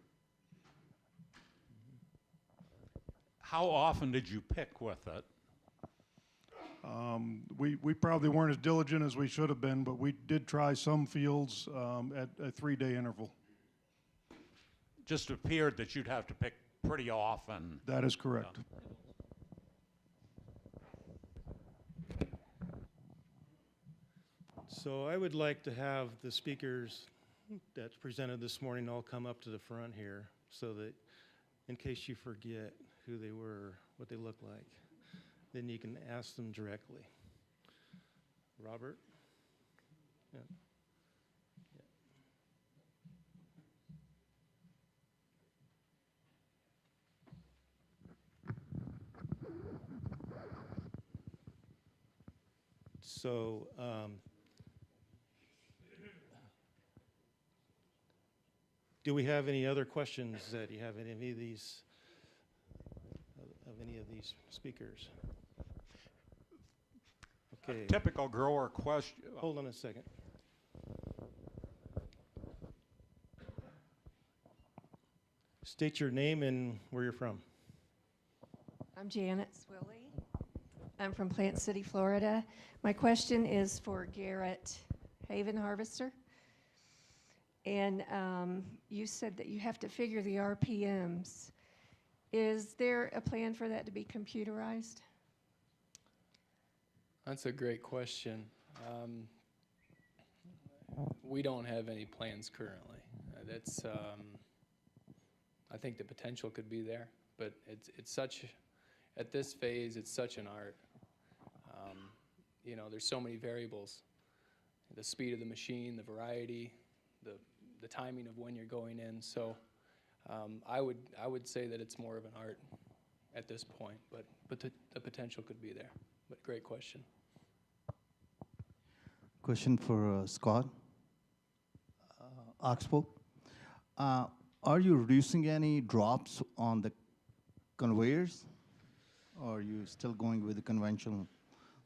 How often did you pick with it? We probably weren't as diligent as we should have been, but we did try some fields at a 3-day interval. Just appeared that you'd have to pick pretty often. That is correct. So I would like to have the speakers that presented this morning all come up to the front here so that in case you forget who they were, what they look like, then you can ask them directly. Robert? Yeah. So, do we have any other questions that you have any of these speakers? Okay. Typical grower question. Hold on a second. State your name and where you're from. I'm Janet Swilly. I'm from Plant City, Florida. My question is for Garrett Haven Harvester. And you said that you have to figure the RPMs. Is there a plan for that to be computerized? That's a great question. We don't have any plans currently. That's, I think the potential could be there, but it's such, at this phase, it's such an art. You know, there's so many variables. The speed of the machine, the variety, the timing of when you're going in. So I would say that it's more of an art at this point, but the potential could be there. But great question. Question for Scott. Oxbow. Are you reducing any drops on the conveyors? Or are you still going with the conventional,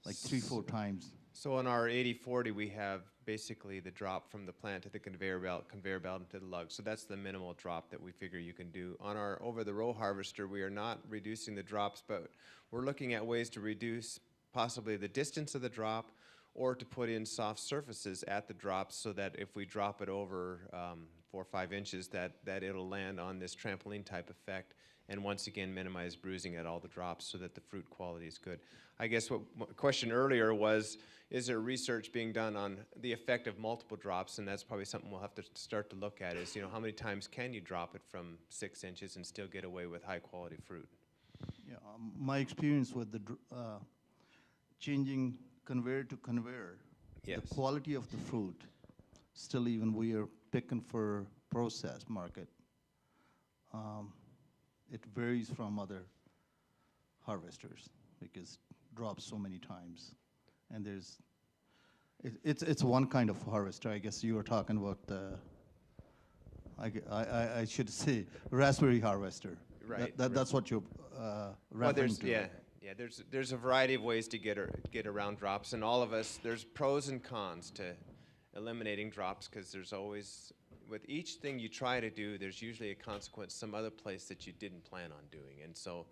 like 3-4 times? So on our 8040, we have basically the drop from the plant to the conveyor belt into the lug. So that's the minimal drop that we figure you can do. On our over-the-row harvester, we are not reducing the drops, but we're looking at ways to reduce possibly the distance of the drop, or to put in soft surfaces at the drops so that if we drop it over 4 or 5 inches, that it'll land on this trampoline type effect, and once again minimize bruising at all the drops so that the fruit quality is good. I guess what question earlier was, is there research being done on the effect of multiple drops? And that's probably something we'll have to start to look at is, you know, how many times can you drop it from 6 inches and still get away with high quality fruit? Yeah, my experience with the changing conveyor to conveyor, yes, the quality of the fruit, still even we are picking for processed market. It varies from other harvesters because it drops so many times. And there's, it's one kind of harvester. I guess you were talking about the, I should say, raspberry harvester. Right. That's what you're referring to. Yeah. Yeah, there's a variety of ways to get around drops, and all of us, there's pros and cons to eliminating drops, because there's always, with each thing you try to do, there's usually a consequence some other place that you didn't plan on doing, and so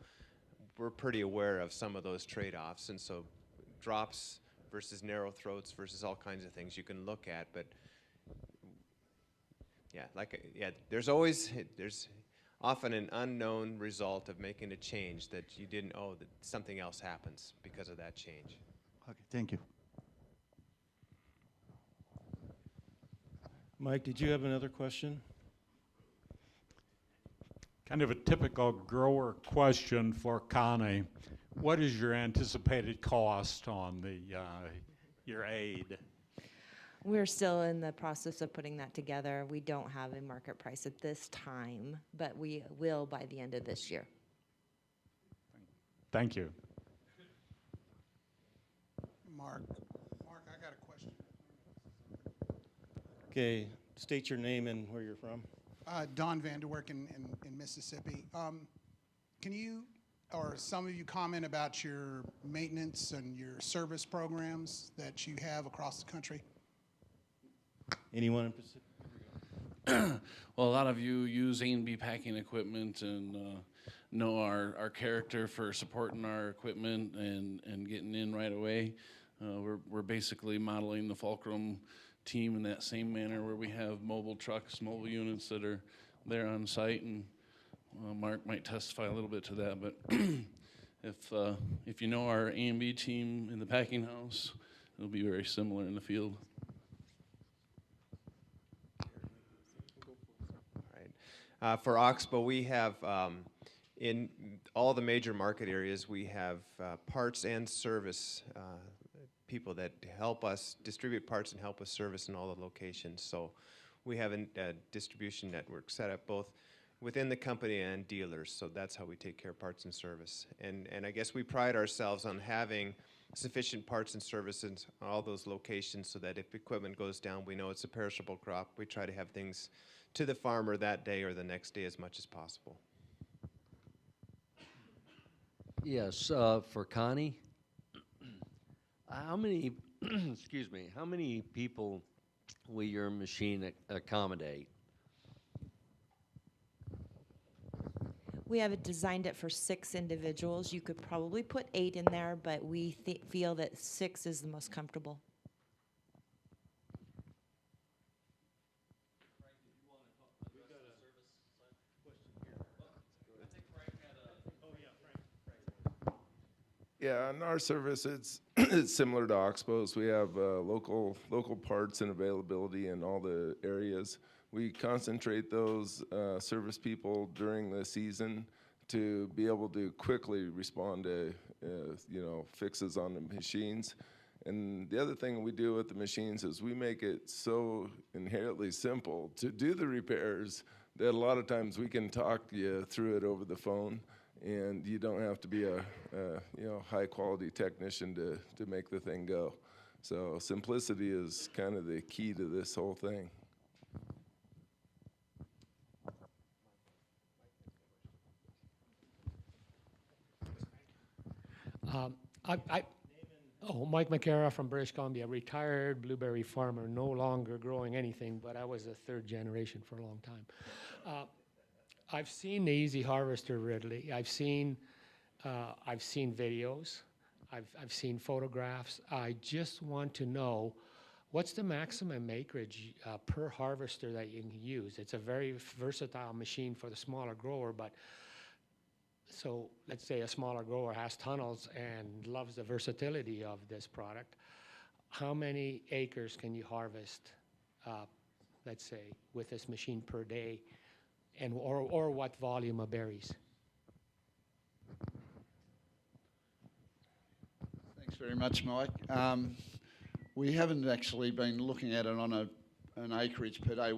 we're pretty aware of some of those trade-offs, and so drops versus narrow throats versus all kinds of things you can look at, but yeah, there's often an unknown result of making a change that you didn't know that something else happens because of that change. Okay, thank you. Mike, did you have another question? Kind of a typical grower question for Connie. What is your anticipated cost on the your aid? We're still in the process of putting that together. We don't have a market price at this time, but we will by the end of this year. Thank you. Mark, I got a question. Okay, state your name and where you're from. Don Vanderwerk in Mississippi. Can you, or some of you, comment about your maintenance and your service programs that you have across the country? Anyone in Pacific? Well, a lot of you use A&B packing equipment and know our character for supporting our equipment and getting in right away. We're basically modeling the Fulcrum team in that same manner, where we have mobile trucks, mobile units that are there on site, and Mark might testify a little bit to that. But if you know our A&B team in the packing house, it'll be very similar in the field. For Oxbow, we have, in all the major market areas, we have parts and service people that help us distribute parts and help us service in all the locations. So we have a distribution network set up both within the company and dealers. So that's how we take care of parts and service. And I guess we pride ourselves on having sufficient parts and services in all those locations so that if equipment goes down, we know it's a perishable crop. We try to have things to the farmer that day or the next day as much as possible. Yes, for Connie, how many, excuse me, how many people will your machine accommodate? We have designed it for 6 individuals. You could probably put 8 in there, but we feel that 6 is the most comfortable. Yeah, in our service, it's it's similar to Oxbow's. We have local parts and availability in all the areas. We concentrate those service people during the season to be able to quickly respond to fixes on the machines. And the other thing we do with the machines is we make it so inherently simple to do the repairs that a lot of times we can talk you through it over the phone, and you don't have to be a high quality technician to make the thing go. So simplicity is kind of the key to this whole thing. Mike McCara from British Columbia, retired blueberry farmer, no longer growing anything, but I was a third generation for a long time. I've seen the Easy Harvester, Ridley. I've seen videos. I've seen photographs. I just want to know, what's the maximum acreage per harvester that you can use? It's a very versatile machine for the smaller grower, but so let's say a smaller grower has tunnels and loves the versatility of this product. How many acres can you harvest, let's say, with this machine per day, and or what volume of berries? Thanks very much, Mike. We haven't actually been looking at it on an acreage per day.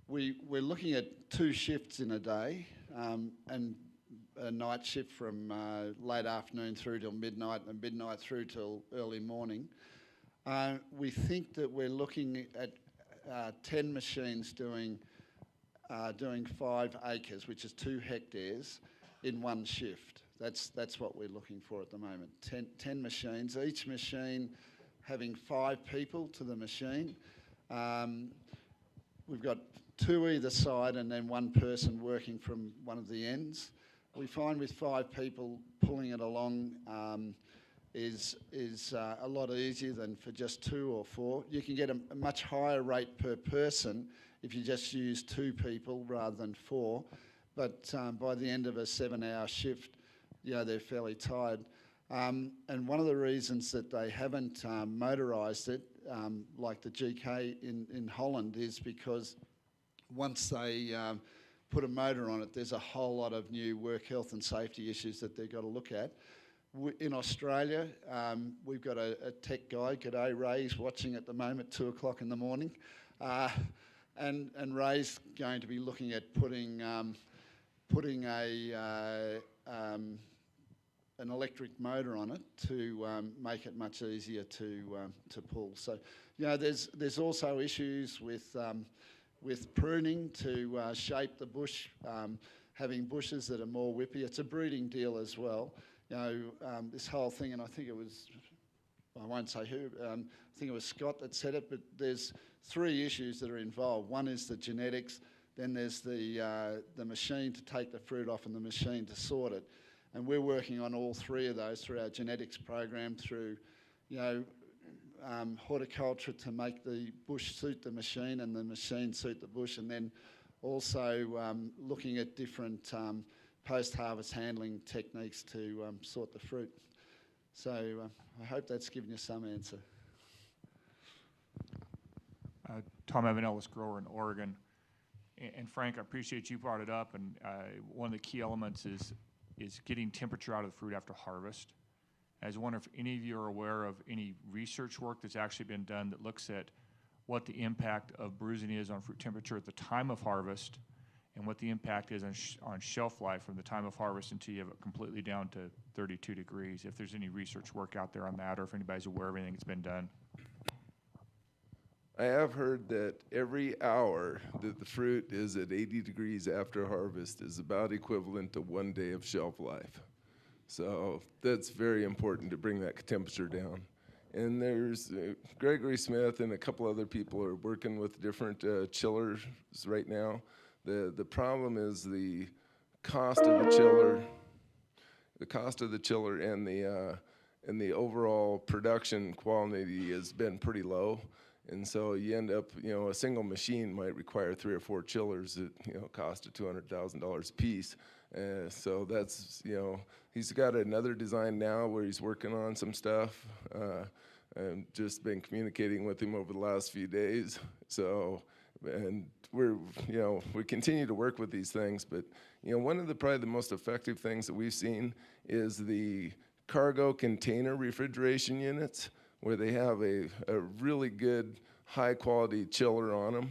We're looking at 2 shifts in a day, and a night shift from late afternoon through till midnight, and midnight through till early morning. We think that we're looking at 10 machines doing 5 acres, which is 2 hectares, in 1 shift. That's what we're looking for at the moment. 10 machines, each machine having 5 people to the machine. We've got 2 either side and then 1 person working from one of the ends. We find with 5 people pulling it along is a lot easier than for just 2 or 4. You can get a much higher rate per person if you just use 2 people rather than 4. But by the end of a 7-hour shift, they're fairly tired. And one of the reasons that they haven't motorised it, like the GK in Holland, is because once they put a motor on it, there's a whole lot of new work health and safety issues that they've got to look at. In Australia, we've got a tech guy, g'day Ray, he's watching at the moment, 2 o'clock in the morning. And Ray's going to be looking at putting an electric motor on it to make it much easier to pull. So, there's also issues with pruning to shape the bush, having bushes that are more whippy. It's a breeding deal as well. This whole thing, and I think it was, I won't say who, I think it was Scott that said it, but there's 3 issues that are involved. One is the genetics, then there's the machine to take the fruit off and the machine to sort it. And we're working on all 3 of those through our genetics program, through, horticulture to make the bush suit the machine and the machine suit the bush, and then also looking at different post-harvest handling techniques to sort the fruit. So I hope that's given you some answer. Tom Evanellis, grower in Oregon. And Frank, I appreciate you brought it up, and one of the key elements is getting temperature out of the fruit after harvest. I was wondering if any of you are aware of any research work that's actually been done that looks at what the impact of bruising is on fruit temperature at the time of harvest, and what the impact is on shelf life from the time of harvest until you have it completely down to 32 degrees. If there's any research work out there on that, or if anybody's aware of anything that's been done. I have heard that every hour that the fruit is at 80 degrees after harvest is about equivalent to 1 day of shelf life. So that's very important to bring that temperature down. And there's Gregory Smith and a couple other people are working with different chillers right now. The problem is the cost of the chiller, and the overall production quality has been pretty low. And so you end up, a single machine might require 3 or 4 chillers that, cost $200,000 a piece. So that's, he's got another design now where he's working on some stuff. And just been communicating with him over the last few days. So, and we continue to work with these things, but, one of probably the most effective things that we've seen is the cargo container refrigeration units, where they have a really good high quality chiller on them.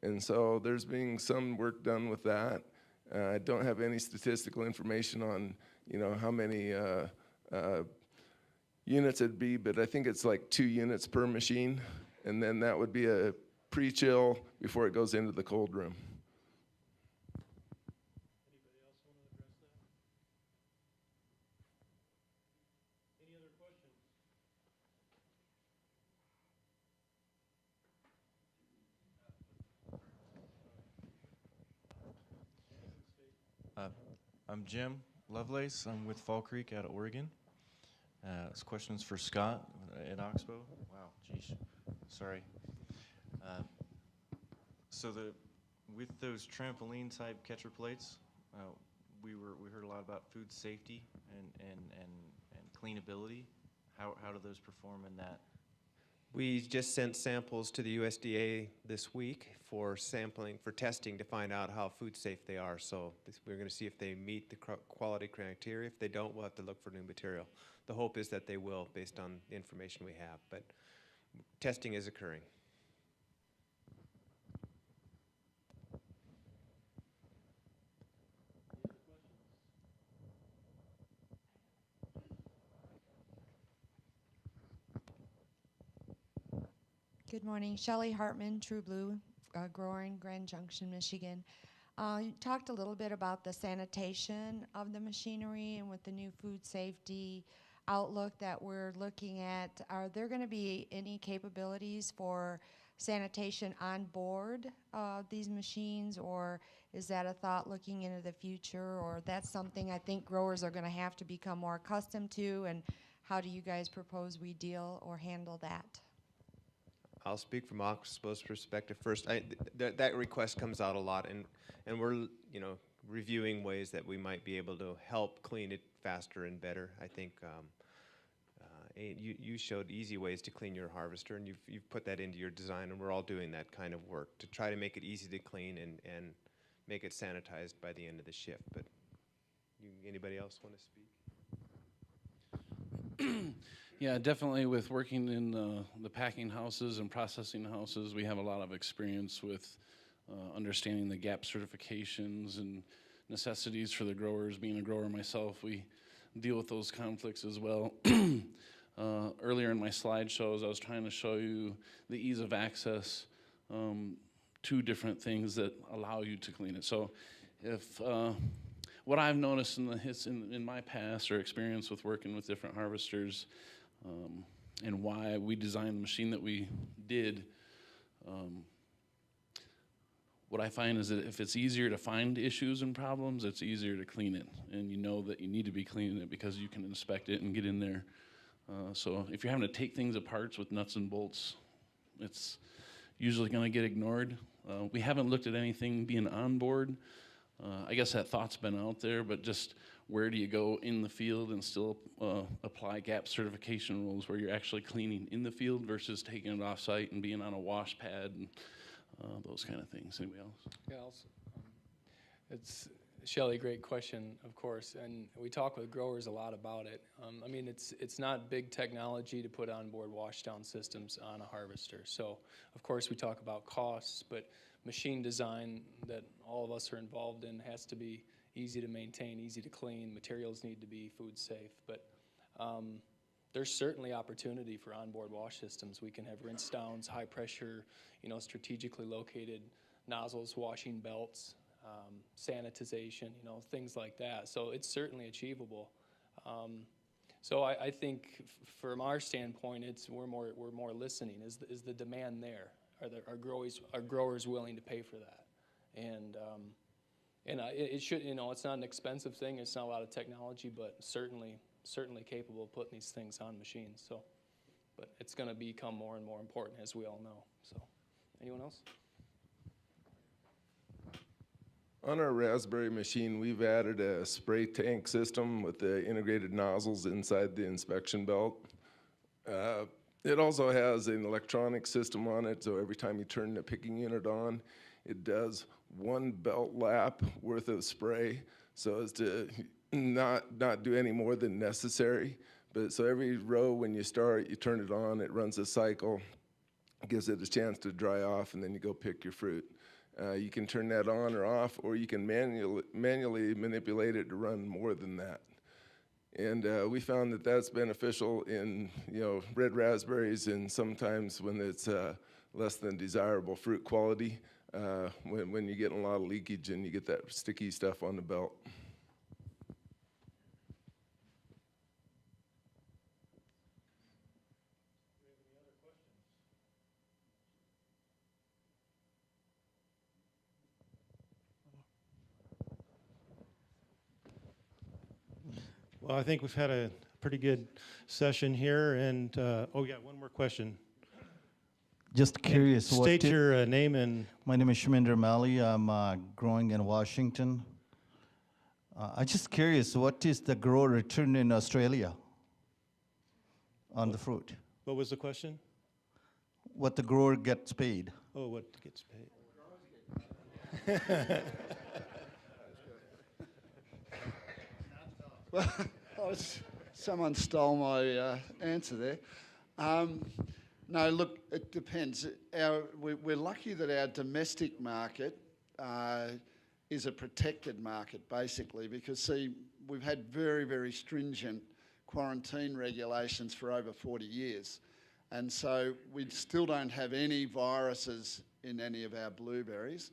And so there's been some work done with that. I don't have any statistical information on, how many units it'd be, but I think it's like 2 units per machine. And then that would be a pre-chill before it goes into the cold room. Anybody else want to address that? Any other questions? I'm Jim Lovelace. I'm with Fall Creek out of Oregon. This question's for Scott at Oxbow. Wow, geez, sorry. So with those trampoline type catcher plates, we heard a lot about food safety and cleanability. How do those perform in that? We just sent samples to the USDA this week for sampling, for testing to find out how food safe they are. So we're going to see if they meet the quality criteria. If they don't, we'll have to look for new material. The hope is that they will, based on the information we have, but testing is occurring. Good morning, Shelley Hartman, True Blue, grower in Grand Junction, Michigan. You talked a little bit about the sanitation of the machinery, and with the new food safety outlook that we're looking at, are there going to be any capabilities for sanitation on board these machines, or is that a thought looking into the future, or that's something I think growers are going to have to become more accustomed to, and how do you guys propose we deal or handle that? I'll speak from Oxbow's perspective first. That request comes out a lot, and we're reviewing ways that we might be able to help clean it faster and better. I think you showed easy ways to clean your harvester, and you've put that into your design, and we're all doing that kind of work to try to make it easy to clean and make it sanitized by the end of the shift. But anybody else want to speak? Yeah, definitely with working in the packing houses and processing houses, we have a lot of experience with understanding the GAP certifications and necessities for the growers. Being a grower myself, we deal with those conflicts as well. Earlier in my slideshows, I was trying to show you the ease of access to different things that allow you to clean it. So if what I've noticed in my past or experience with working with different harvesters, and why we designed the machine that we did, what I find is that if it's easier to find issues and problems, it's easier to clean it. And you know that you need to be cleaning it because you can inspect it and get in there. So if you're having to take things apart with nuts and bolts, it's usually going to get ignored. We haven't looked at anything being on board. I guess that thought's been out there, but just where do you go in the field and still apply GAP certification rules where you're actually cleaning in the field versus taking it off site and being on a wash pad and those kind of things. Anybody else? Yeah, it's Shelley, great question, of course, and we talk with growers a lot about it. I mean, it's not big technology to put onboard washdown systems on a harvester. So, of course, we talk about costs, but machine design that all of us are involved in has to be easy to maintain, easy to clean. Materials need to be food safe, but there's certainly opportunity for onboard wash systems. We can have rinse downs, high pressure, strategically located nozzles, washing belts, sanitization, things like that. So it's certainly achievable. So I think from our standpoint, we're more listening. Is the demand there? Are growers willing to pay for that? And it should, it's not an expensive thing. It's not a lot of technology, but certainly capable of putting these things on machines. So, but it's going to become more and more important, as we all know. So, anyone else? On our raspberry machine, we've added a spray tank system with the integrated nozzles inside the inspection belt. It also has an electronic system on it, so every time you turn the picking unit on, it does one belt lap worth of spray, so as to not do any more than necessary. But so every row when you start, you turn it on, it runs a cycle, gives it a chance to dry off, and then you go pick your fruit. You can turn that on or off, or you can manually manipulate it to run more than that. And we found that that's beneficial in red raspberries, and sometimes when it's less than desirable fruit quality, when you get a lot of leakage and you get that sticky stuff on the belt. Well, I think we've had a pretty good session here, and oh yeah, one more question. Just curious. State your name and. My name is Shaminder Mali. I'm growing in Washington. I'm just curious, what is the grower return in Australia on the fruit? What was the question? What the grower gets paid. Oh, what gets paid? Well, someone stole my answer there. No, look, it depends. We're lucky that our domestic market is a protected market, basically, because, see, we've had very, very stringent quarantine regulations for over 40 years. And so we still don't have any viruses in any of our blueberries.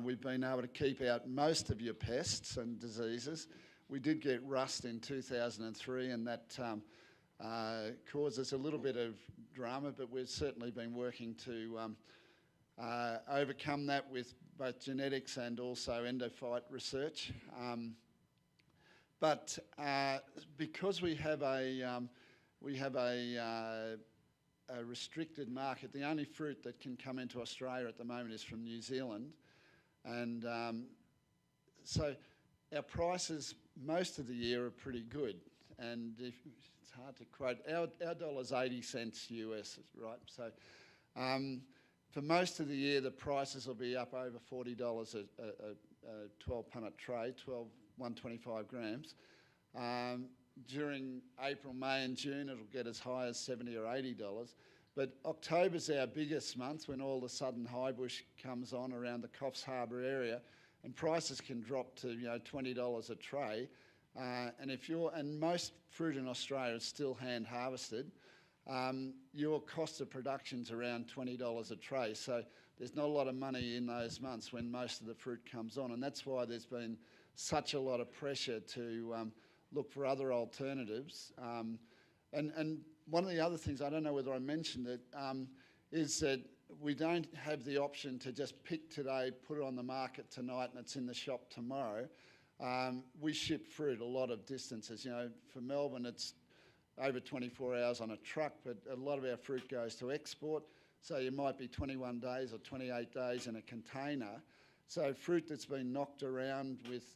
We've been able to keep out most of your pests and diseases. We did get rust in 2003, and that caused us a little bit of drama, but we've certainly been working to overcome that with both genetics and also endophyte research. But because we have a restricted market, the only fruit that can come into Australia at the moment is from New Zealand, and so our prices most of the year are pretty good, and it's hard to quote. Our dollar's 80 cents US, right? So for most of the year, the prices will be up over $40 a 12-punnet tray, 125 grams. During April, May and June, it'll get as high as $70 or $80. But October's our biggest month, when all the southern highbush comes on around the Coffs Harbour area, and prices can drop to $20 a tray. And most fruit in Australia is still hand harvested. Your cost of production's around $20 a tray, so there's not a lot of money in those months when most of the fruit comes on, and that's why there's been such a lot of pressure to look for other alternatives. And one of the other things, I don't know whether I mentioned it, is that we don't have the option to just pick today, put it on the market tonight, and it's in the shop tomorrow. We ship fruit a lot of distances. For Melbourne, it's over 24 hours on a truck, but a lot of our fruit goes to export. So you might be 21 days or 28 days in a container. So fruit that's been knocked around with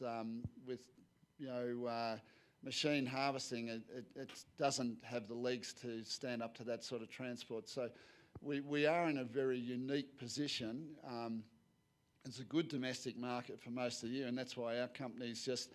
machine harvesting, it doesn't have the legs to stand up to that sort of transport. So we are in a very unique position. It's a good domestic market for most of the year, and that's why our company's just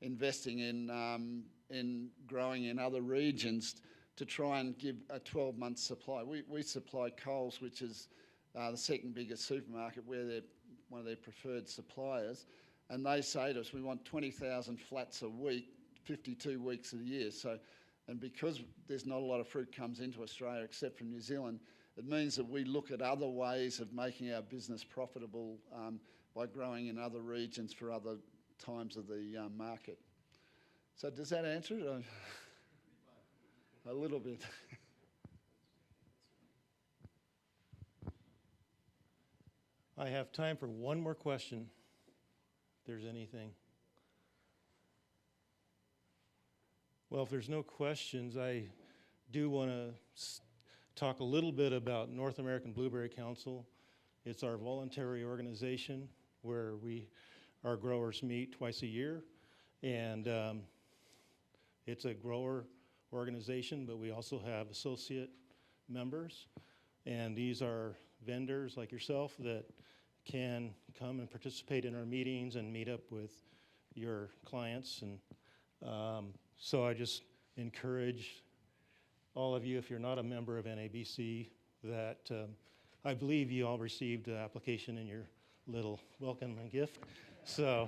investing in growing in other regions to try and give a 12-month supply. We supply Coles, which is the second biggest supermarket. We're one of their preferred suppliers, and they say to us, we want 20,000 flats a week, 52 weeks of the year. So, and because there's not a lot of fruit comes into Australia except from New Zealand, it means that we look at other ways of making our business profitable by growing in other regions for other times of the market. So does that answer it? A little bit. I have time for one more question, if there's anything. Well, if there's no questions, I do want to talk a little bit about North American Blueberry Council. It's our voluntary organization where we our growers meet twice a year, and it's a grower organization, but we also have associate members, and these are vendors like yourself that can come and participate in our meetings and meet up with your clients. And so I just encourage all of you, if you're not a member of NABC, that I believe you all received the application in your little welcome and gift. So,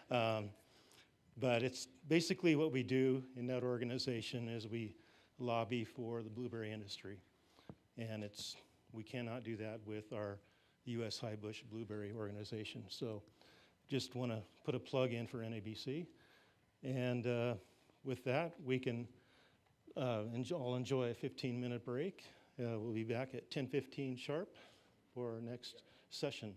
but it's basically what we do in that organization is we lobby for the blueberry industry. And we cannot do that with our U.S. High Bush Blueberry Organization. So just want to put a plug in for NABC. And with that, we can all enjoy a 15-minute break. We'll be back at 10:15 sharp for our next session.